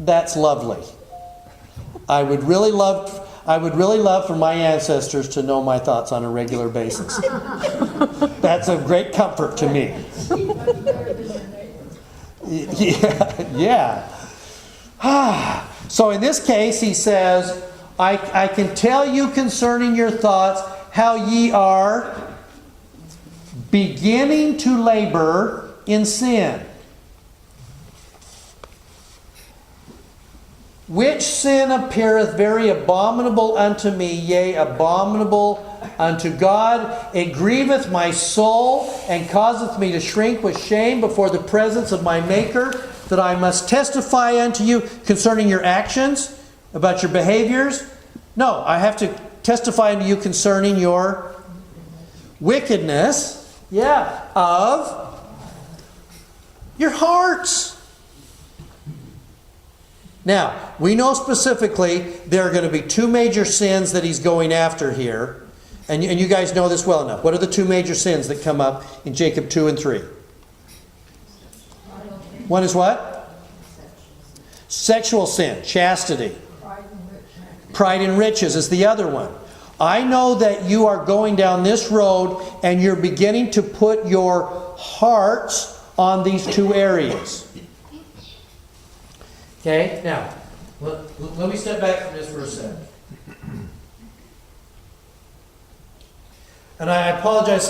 That's lovely. I would really love for my ancestors to know my thoughts on a regular basis. That's a great comfort to me. Yeah. So in this case, he says, I can tell you concerning your thoughts how ye are beginning to labor in sin. Which sin appeareth very abominable unto me, yea, abominable unto God? It grieveth my soul, and causeth me to shrink with shame before the presence of my Maker, that I must testify unto you concerning your actions, about your behaviors. No, I have to testify unto you concerning your wickedness, of your hearts. Now, we know specifically there are going to be two major sins that he's going after here. And you guys know this well enough. What are the two major sins that come up in Jacob 2 and 3? One is what? Sexual sin, chastity. Pride and riches is the other one. I know that you are going down this road and you're beginning to put your hearts on these two areas. Okay, now, let me step back from this for a second. And I apologize,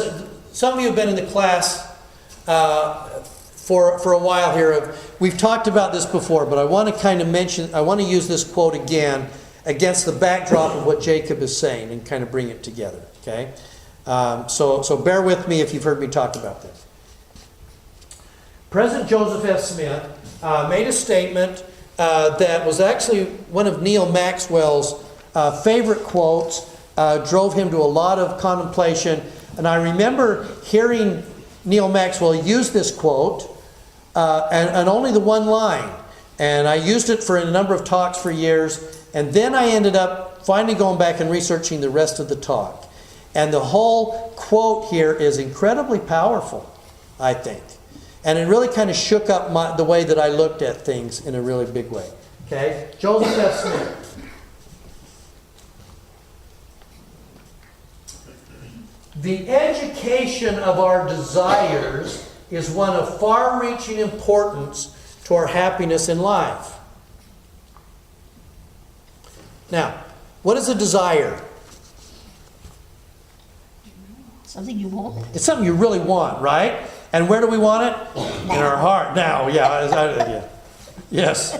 some of you have been in the class for a while here. We've talked about this before, but I want to use this quote again against the backdrop of what Jacob is saying and kind of bring it together. Okay? So bear with me if you've heard me talk about this. President Joseph F. Smith made a statement that was actually one of Neil Maxwell's favorite quotes, drove him to a lot of contemplation. And I remember hearing Neil Maxwell use this quote, and only the one line. And I used it for a number of talks for years. And then I ended up finally going back and researching the rest of the talk. And the whole quote here is incredibly powerful, I think. And it really kind of shook up the way that I looked at things in a really big way. Okay? Joseph F. Smith. The education of our desires is one of far-reaching importance to our happiness in life. Now, what is a desire? Something you want. It's something you really want, right? And where do we want it? In our heart. Now, yeah. Yes.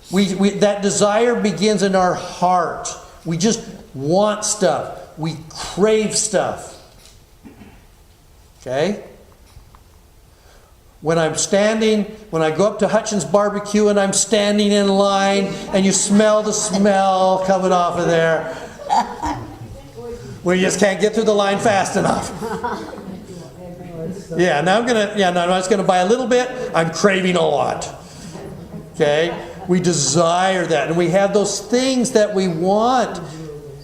That desire begins in our heart. We just want stuff. We crave stuff. Okay? When I go up to Hutchins Barbecue and I'm standing in line and you smell the smell coming off of there, we just can't get through the line fast enough. Yeah, now I'm just going to buy a little bit. I'm craving a lot. Okay? We desire that. And we have those things that we want.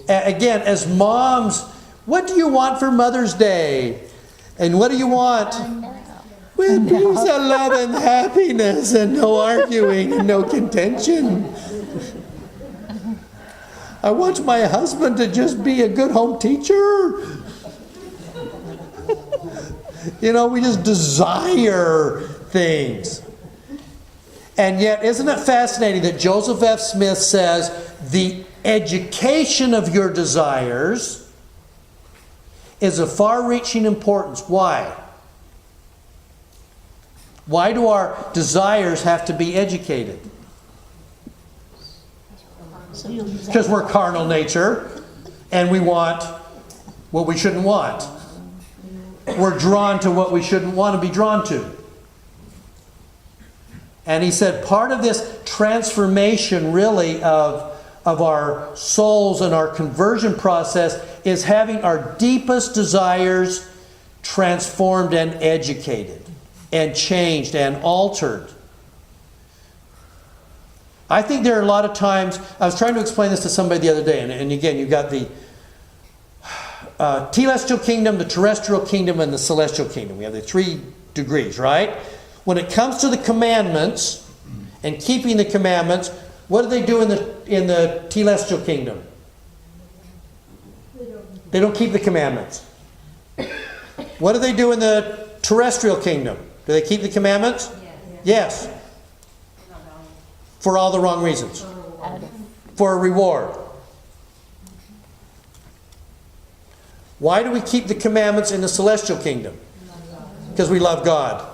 Again, as moms, what do you want for Mother's Day? And what do you want? With peace and love and happiness and no arguing and no contention. I want my husband to just be a good home teacher. We just desire things. And yet, isn't it fascinating that Joseph F. Smith says the education of your desires is of far-reaching importance. Why? Why do our desires have to be educated? Because we're carnal nature and we want what we shouldn't want. We're drawn to what we shouldn't want to be drawn to. And he said part of this transformation really of our souls and our conversion process is having our deepest desires transformed and educated and changed and altered. I think there are a lot of times, I was trying to explain this to somebody the other day, and again, you've got the telestial kingdom, the terrestrial kingdom, and the celestial kingdom. We have the 3 degrees, right? When it comes to the commandments and keeping the commandments, what do they do in the telestial kingdom? They don't keep the commandments. What do they do in the terrestrial kingdom? Do they keep the commandments? Yes. For all the wrong reasons. For a reward. Why do we keep the commandments in the celestial kingdom? Because we love God.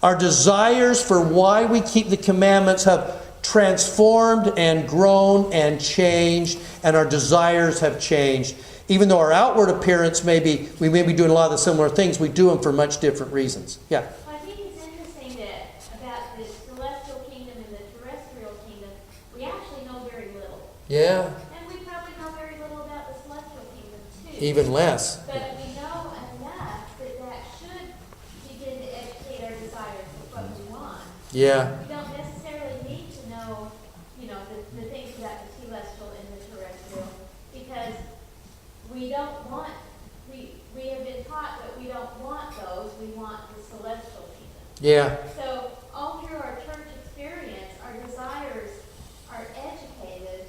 Our desires for why we keep the commandments have transformed and grown and changed, and our desires have changed. Even though our outward appearance we may be doing a lot of the similar things, we do them for much different reasons. Yeah. I think it's interesting that about the celestial kingdom and the terrestrial kingdom, we actually know very little. Yeah. And we probably know very little about the celestial kingdom too. Even less. But we know enough that should begin to educate our desires of what we want. Yeah. We don't necessarily need to know, the things about the celestial and the terrestrial, because we don't want, we have been taught that we don't want those, we want the celestial kingdom. Yeah. So all through our church experience, our desires are educated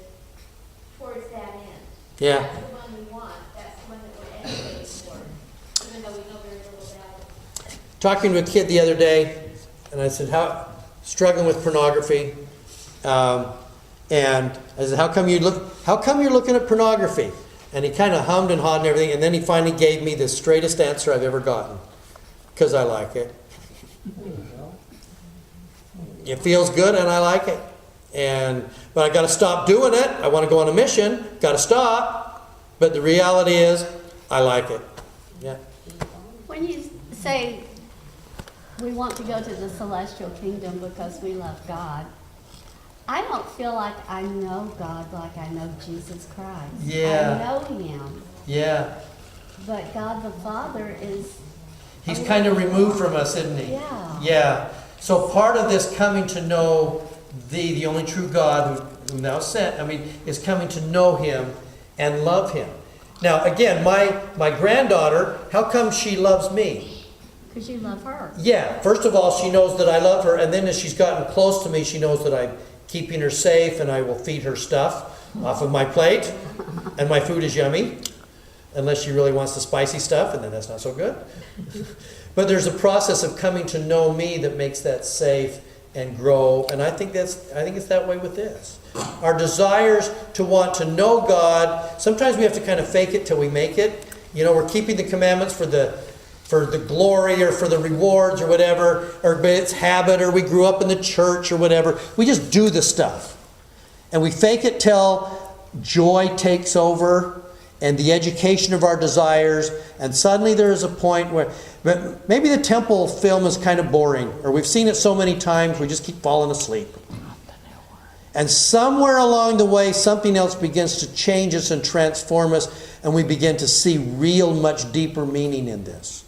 towards that end. Yeah. That's the one we want, that's the one that we're educated for, even though we know very little about it. Talking to a kid the other day, and I said, struggling with pornography. And I said, how come you're looking at pornography? And he kind of hummed and hawed and everything, and then he finally gave me the straightest answer I've ever gotten. Because I like it. It feels good and I like it. But I got to stop doing it. I want to go on a mission. Got to stop. But the reality is, I like it. Yeah. When you say we want to go to the celestial kingdom because we love God, I don't feel like I know God like I know Jesus Christ. Yeah. I know Him. Yeah. But God the Father is... He's kind of removed from us, isn't he? Yeah. Yeah. So part of this coming to know the only true God who now sent, is coming to know Him and love Him. Now, again, my granddaughter, how come she loves me? Because you love her. Yeah. First of all, she knows that I love her, and then as she's gotten close to me, she knows that I'm keeping her safe, and I will feed her stuff off of my plate, and my food is yummy, unless she really wants the spicy stuff, and then that's not so good. But there's a process of coming to know me that makes that safe and grow, and I think it's that way with this. Our desires to want to know God, sometimes we have to kind of fake it till we make it. We're keeping the commandments for the glory or for the rewards or whatever, or it's habit, or we grew up in the church or whatever. We just do the stuff. And we fake it till joy takes over and the education of our desires, and suddenly there is a point where maybe the temple film is kind of boring, or we've seen it so many times we just keep falling asleep. And somewhere along the way, something else begins to change us and transform us, and we begin to see real, much deeper meaning in this.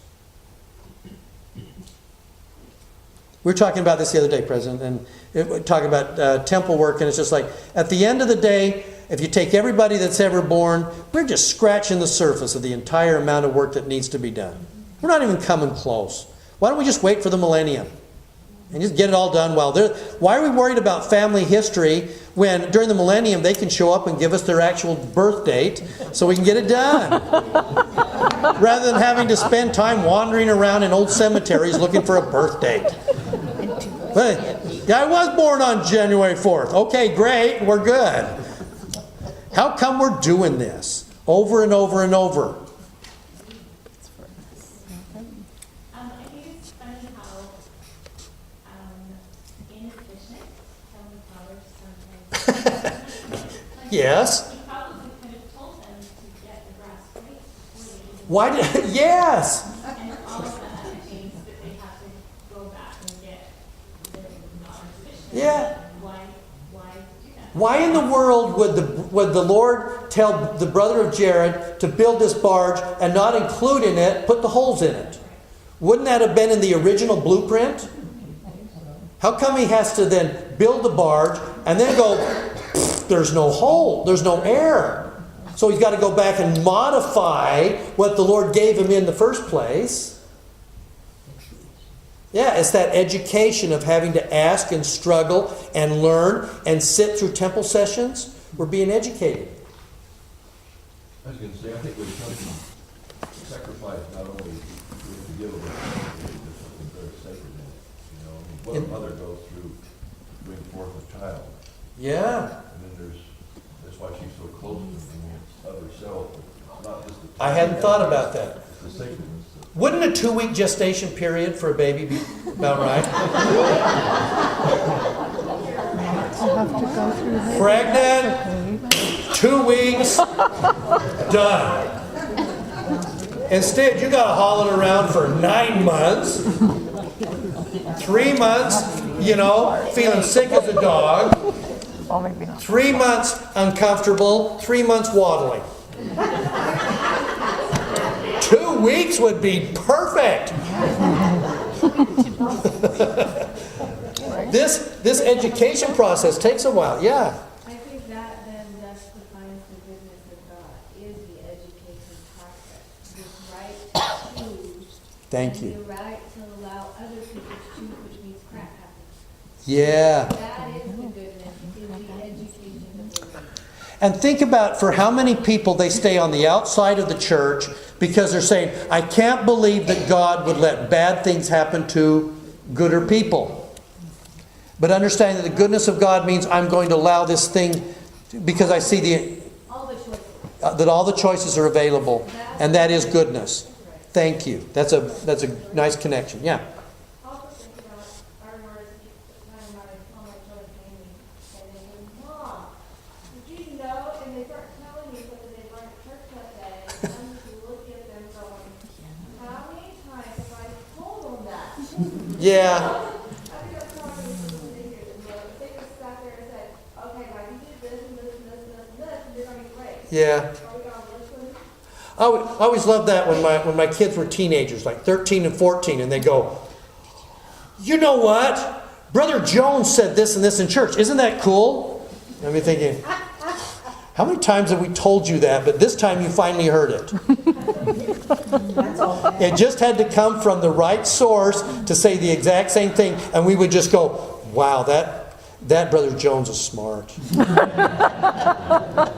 We were talking about this the other day, President, and we're talking about temple work, and it's just like, at the end of the day, if you take everybody that's ever born, we're just scratching the surface of the entire amount of work that needs to be done. We're not even coming close. Why don't we just wait for the millennium and just get it all done while they're... Why are we worried about family history when during the millennium they can show up and give us their actual birth date so we can get it done? Rather than having to spend time wandering around in old cemeteries looking for a birth date. Yeah, I was born on January 4th. Okay, great, we're good. How come we're doing this over and over and over? I think it's funny how inefficient Heavenly Father sometimes. Yes. He probably could have told them to get the grass right before they did. Why did... Yes. And all of the other things that they have to go back and get, they're not efficient. Yeah. Why do that? Why in the world would the Lord tell the brother of Jared to build this barge and not include in it, put the holes in it? Wouldn't that have been in the original blueprint? How come he has to then build the barge and then go, there's no hole, there's no air. So he's got to go back and modify what the Lord gave him in the first place. Yeah, it's that education of having to ask and struggle and learn and sit through temple sessions. We're being educated. I was going to say, I think we come to sacrifice not only to give away, there's something very sacred in it. What a mother goes through to bring forth a child. Yeah. And then that's why she's so close to the other self. It's not just the I hadn't thought about that. It's the sacredness. Wouldn't a 2-week gestation period for a baby be about right? have to go through labor. Pregnant, 2 weeks, done. Instead, you got to haul it around for 9 months, 3 months, feeling sick as a dog, Well, maybe not. 3 months uncomfortable, 3 months waddling. 2 weeks would be perfect. This education process takes a while, yeah. I think that then thus defines the goodness of God, is the education process. This right to choose. Thank and you. the right to allow other people to choose, which means crap happens. Yeah. That is the goodness, is the education of the Lord. And think about for how many people they stay on the outside of the church because they're saying, I can't believe that God would let bad things happen to gooder people. But understanding that the goodness of God means I'm going to allow this thing because I see All the choices. that all the choices are available, and that is goodness. Thank you. That's a nice connection. Yeah. Also think about our words, my children came and they said, Mom, did you know, and they weren't telling me what they learned at church that day, and I'm just looking at them going, how many times have I told them that? Yeah. I think that's probably the fingers, and they just sat there and said, okay, now you do this and this and this and this and this, and you're going to be great. Yeah. Are we going to listen? I always loved that when my kids were teenagers, like 13 and 14, and they go, you know what? Brother Jones said this and this in church. Isn't that cool? I'm thinking, how many times have we told you that, but this time you finally heard it? It just had to come from the right source to say the exact same thing, and we would just go, wow, that Brother Jones is smart.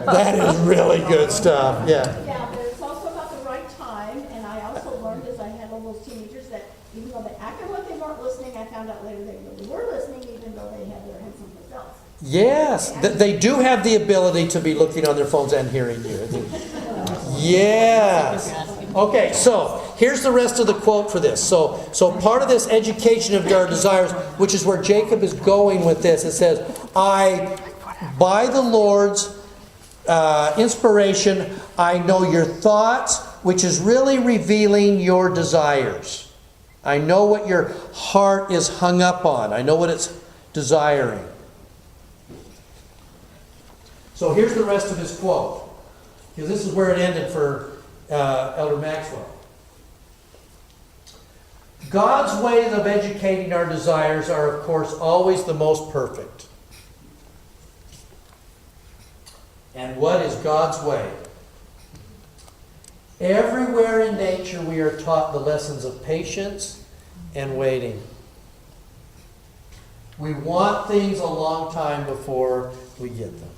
That is really good stuff. Yeah. Yeah, but it's also about the right time, and I also learned as I handled those teenagers that even though they acted like they weren't listening, I found out later they really were listening, even though they had their head someplace else. Yes, they do have the ability to be looking on their phones and hearing you. Yes. Okay, so here's the rest of the quote for this. So part of this education of our desires, which is where Jacob is going with this, it says, by the Lord's inspiration, I know your thoughts, which is really revealing your desires. I know what your heart is hung up on. I know what it's desiring. So here's the rest of his quote, because this is where it ended for Elder Maxwell. God's ways of educating our desires are, of course, always the most perfect. And what is God's way? Everywhere in nature we are taught the lessons of patience and waiting. We want things a long time before we get them.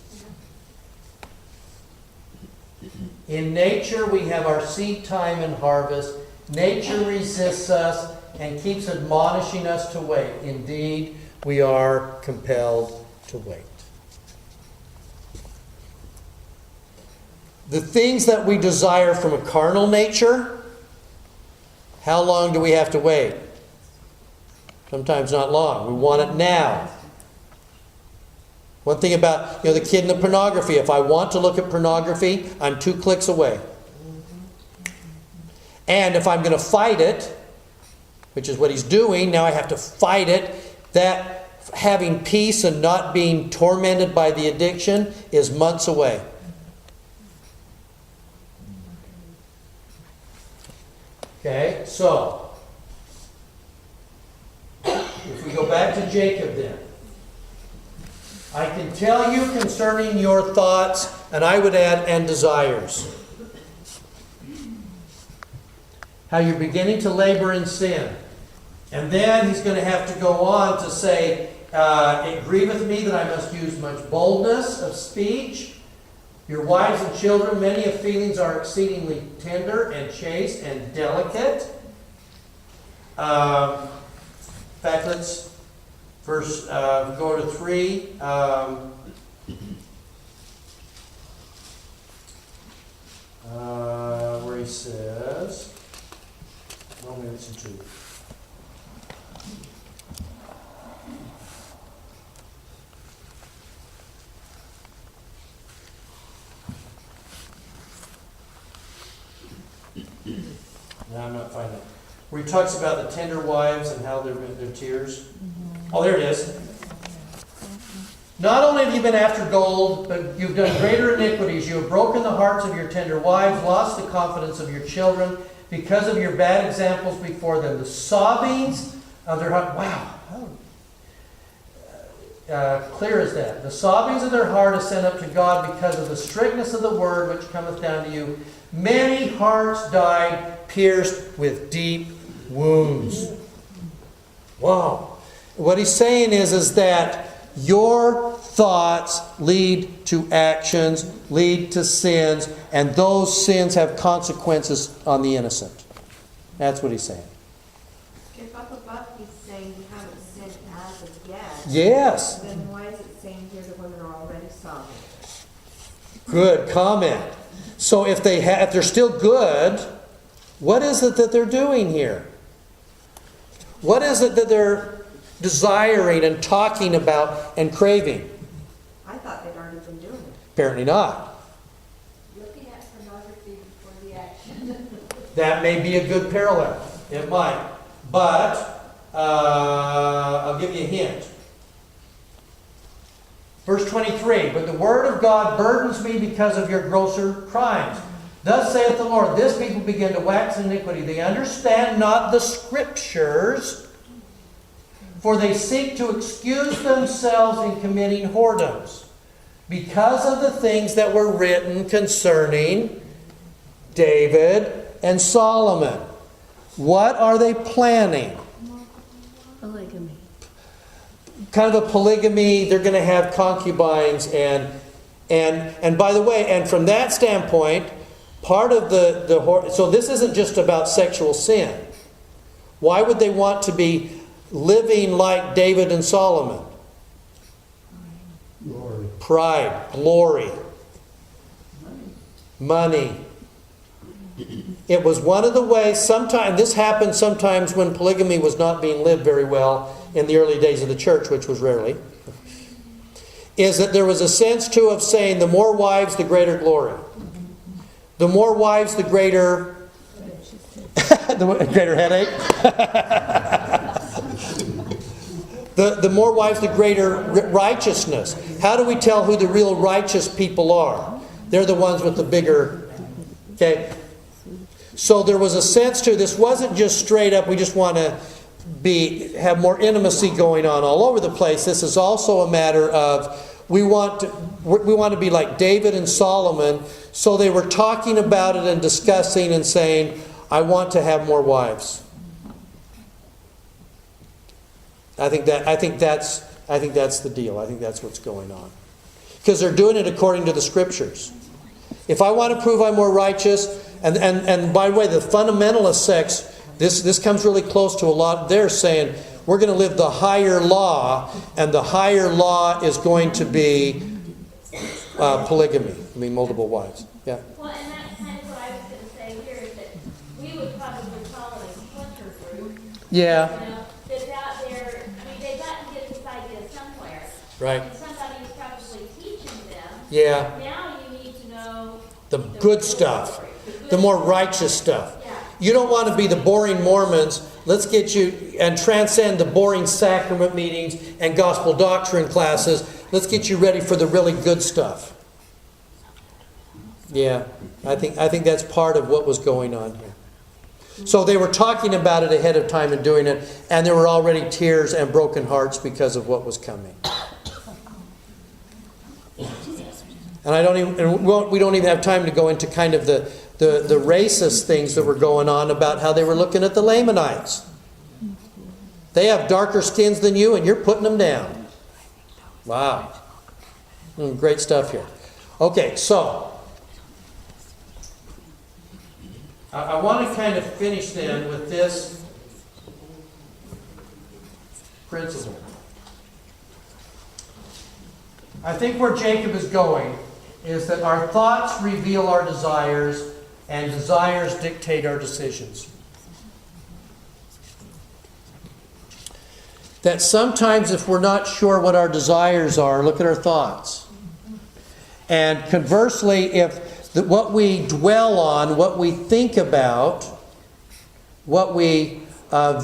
In nature, we have our seed time and harvest. Nature resists us and keeps admonishing us to wait. Indeed, we are compelled to wait. The things that we desire from a carnal nature, how long do we have to wait? Sometimes not long. We want it now. One thing about the kid in the pornography, if I want to look at pornography, I'm 2 clicks away. And if I'm going to fight it, which is what he's doing, now I have to fight it, that having peace and not being tormented by the addiction is months away. Okay, so if we go back to Jacob then, I can tell you concerning your thoughts, and I would add, and desires. How you're beginning to labor in sin. And then he's going to have to go on to say, it grieveth me that I must use much boldness of speech. Your wives and children, many of feelings are exceedingly tender and chaste and delicate. In fact, let's verse, go to 3. Where he says, no, maybe it's in 2. I'm not finding it. Where he talks about the tender wives and how their tears. Oh, there it is. Not only have you been after gold, but you've done greater iniquities. You have broken the hearts of your tender wives, lost the confidence of your children because of your bad examples before them. The sobbings of their heart. Wow. Clear as that. The sobbings of their heart is sent up to God because of the strictness of the word which cometh down to you. Many hearts died, pierced with deep wounds. Wow. What he's saying is that your thoughts lead to actions, lead to sins, and those sins have consequences on the innocent. That's what he's saying. If up above he's saying you haven't sinned as of yet, Yes. then why is it saying here the women are already sobbing? Good comment. So if they're still good, what is it that they're doing here? What is it that they're desiring and talking about and craving? I thought they'd already been doing it. Apparently not. Looking at pornography before the action. That may be a good parallel. It might. But I'll give you a hint. Verse 23, but the word of God burdens me because of your grosser crimes. Thus saith the Lord, this people begin to wax iniquity. They understand not the Scriptures, for they seek to excuse themselves in committing whoredoms, because of the things that were written concerning David and Solomon. What are they planning? Polygamy. Kind of a polygamy. They're going to have concubines, and by the way, and from that standpoint, part of so this isn't just about sexual sin. Why would they want to be living like David and Solomon? Glory. Pride, glory, money. It was one of the ways, sometimes this happened sometimes when polygamy was not being lived very well in the early days of the church, which was rarely, is that there was a sense too of saying the more wives, the greater glory. The more wives, the greater the greater headache. The more wives, the greater righteousness. How do we tell who the real righteous people are? They're the ones with the bigger. Okay. So there was a sense to this. Wasn't just straight up. We just want to have more intimacy going on all over the place. This is also a matter of we want to be like David and Solomon. So they were talking about it and discussing and saying, "I want to have more wives." I think that's the deal. I think that's what's going on. Because they're doing it according to the Scriptures. If I want to prove I'm more righteous, and by the way, the fundamentalist sects, this comes really close to a lot. They're saying we're going to live the higher law, and the higher law is going to be polygamy. I mean, multiple wives. Yeah. Well, and that's kind of what I was going to say here, is that we would probably call it a splinter group. Yeah. You know, that's out there. I mean, they've got to get this idea somewhere. Right. And somebody is probably teaching them. Yeah. Now you need to know The good stuff. story, The more righteous stuff. Yeah. You don't want to be the boring Mormons. Let's get you and transcend the boring sacrament meetings and gospel doctrine classes. Let's get you ready for the really good stuff. Yeah, I think that's part of what was going on here. So they were talking about it ahead of time and doing it, and there were already tears and broken hearts because of what was coming. And we don't even have time to go into kind of the racist things that were going on about how they were looking at the Lamanites. They have darker skins than you, and you're putting them down. Wow. Great stuff here. Okay, so I want to kind of finish then with this principle. I think where Jacob is going is that our thoughts reveal our desires, and desires dictate our decisions. That sometimes if we're not sure what our desires are, look at our thoughts. And conversely, if what we dwell on, what we think about, what we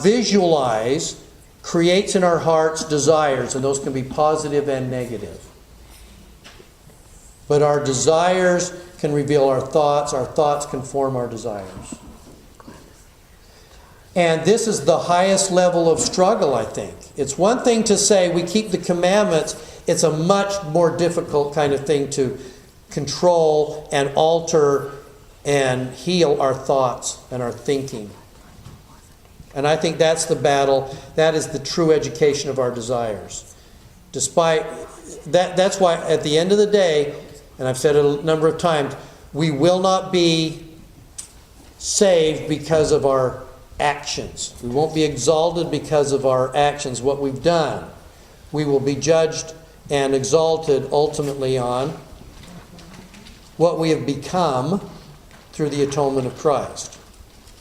visualize creates in our hearts desires, and those can be positive and negative. But our desires can reveal our thoughts can form our desires. And this is the highest level of struggle, I think. It's one thing to say we keep the commandments. It's a much more difficult kind of thing to control and alter and heal our thoughts and our thinking. And I think that's the battle. That is the true education of our desires. Despite that's why at the end of the day, and I've said it a number of times, we will not be saved because of our actions. We won't be exalted because of our actions, what we've done. We will be judged and exalted ultimately on what we have become through the atonement of Christ.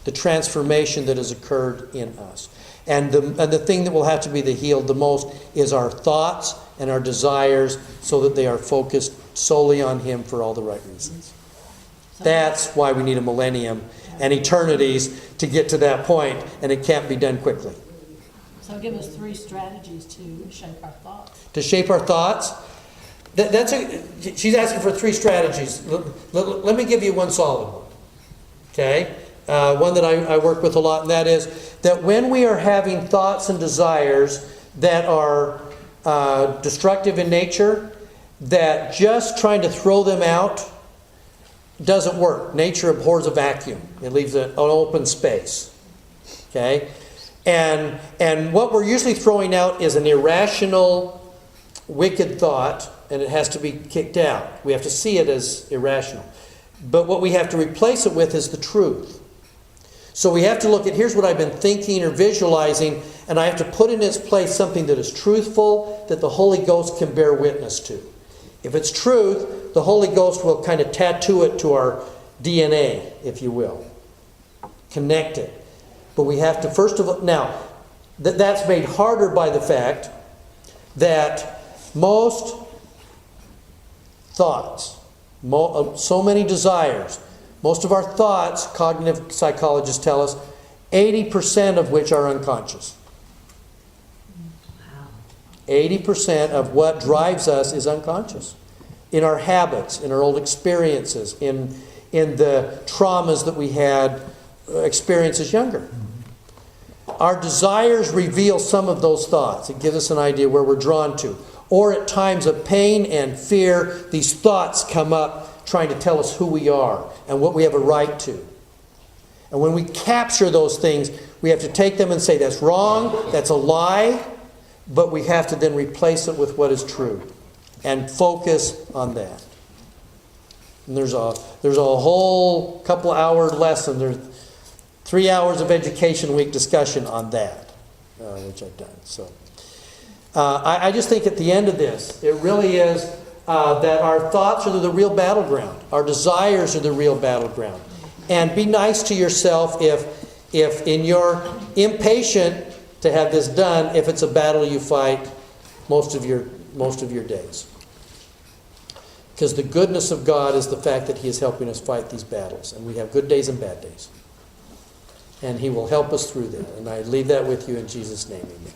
The transformation that has occurred in us. And the thing that will have to be healed the most is our thoughts and our desires, so that they are focused solely on Him for all the right reasons. That's why we need a millennium and eternities to get to that point, and it can't be done quickly. So give us 3 strategies to shape our thoughts. To shape our thoughts? She's asking for 3 strategies. Let me give you one solid one. Okay? One that I work with a lot, and that is that when we are having thoughts and desires that are destructive in nature, that just trying to throw them out doesn't work. Nature abhors a vacuum. It leaves an open space. Okay? And what we're usually throwing out is an irrational, wicked thought, and it has to be kicked out. We have to see it as irrational. But what we have to replace it with is the truth. So we have to look at, here's what I've been thinking or visualizing, and I have to put in its place something that is truthful, that the Holy Ghost can bear witness to. If it's truth, the Holy Ghost will kind of tattoo it to our DNA, if you will. Connect it. But we have to, first of all, now, that's made harder by the fact that most thoughts, so many desires, most of our thoughts, cognitive psychologists tell us, 80% of which are unconscious. 80% of what drives us is unconscious. In our habits, in our old experiences, in the traumas that we had experienced as younger. Our desires reveal some of those thoughts. It gives us an idea where we're drawn to. Or at times of pain and fear, these thoughts come up trying to tell us who we are and what we have a right to. And when we capture those things, we have to take them and say, that's wrong, that's a lie, but we have to then replace it with what is true and focus on that. And there's a whole couple hour lesson. There's 3 hours of education week discussion on that, which I've done. So I just think at the end of this, it really is that our thoughts are the real battleground. Our desires are the real battleground. And be nice to yourself if in your impatient to have this done, if it's a battle you fight most of your days. Because the goodness of God is the fact that He is helping us fight these battles. And we have good days and bad days. And He will help us through that. And I leave that with you in Jesus' name. Amen.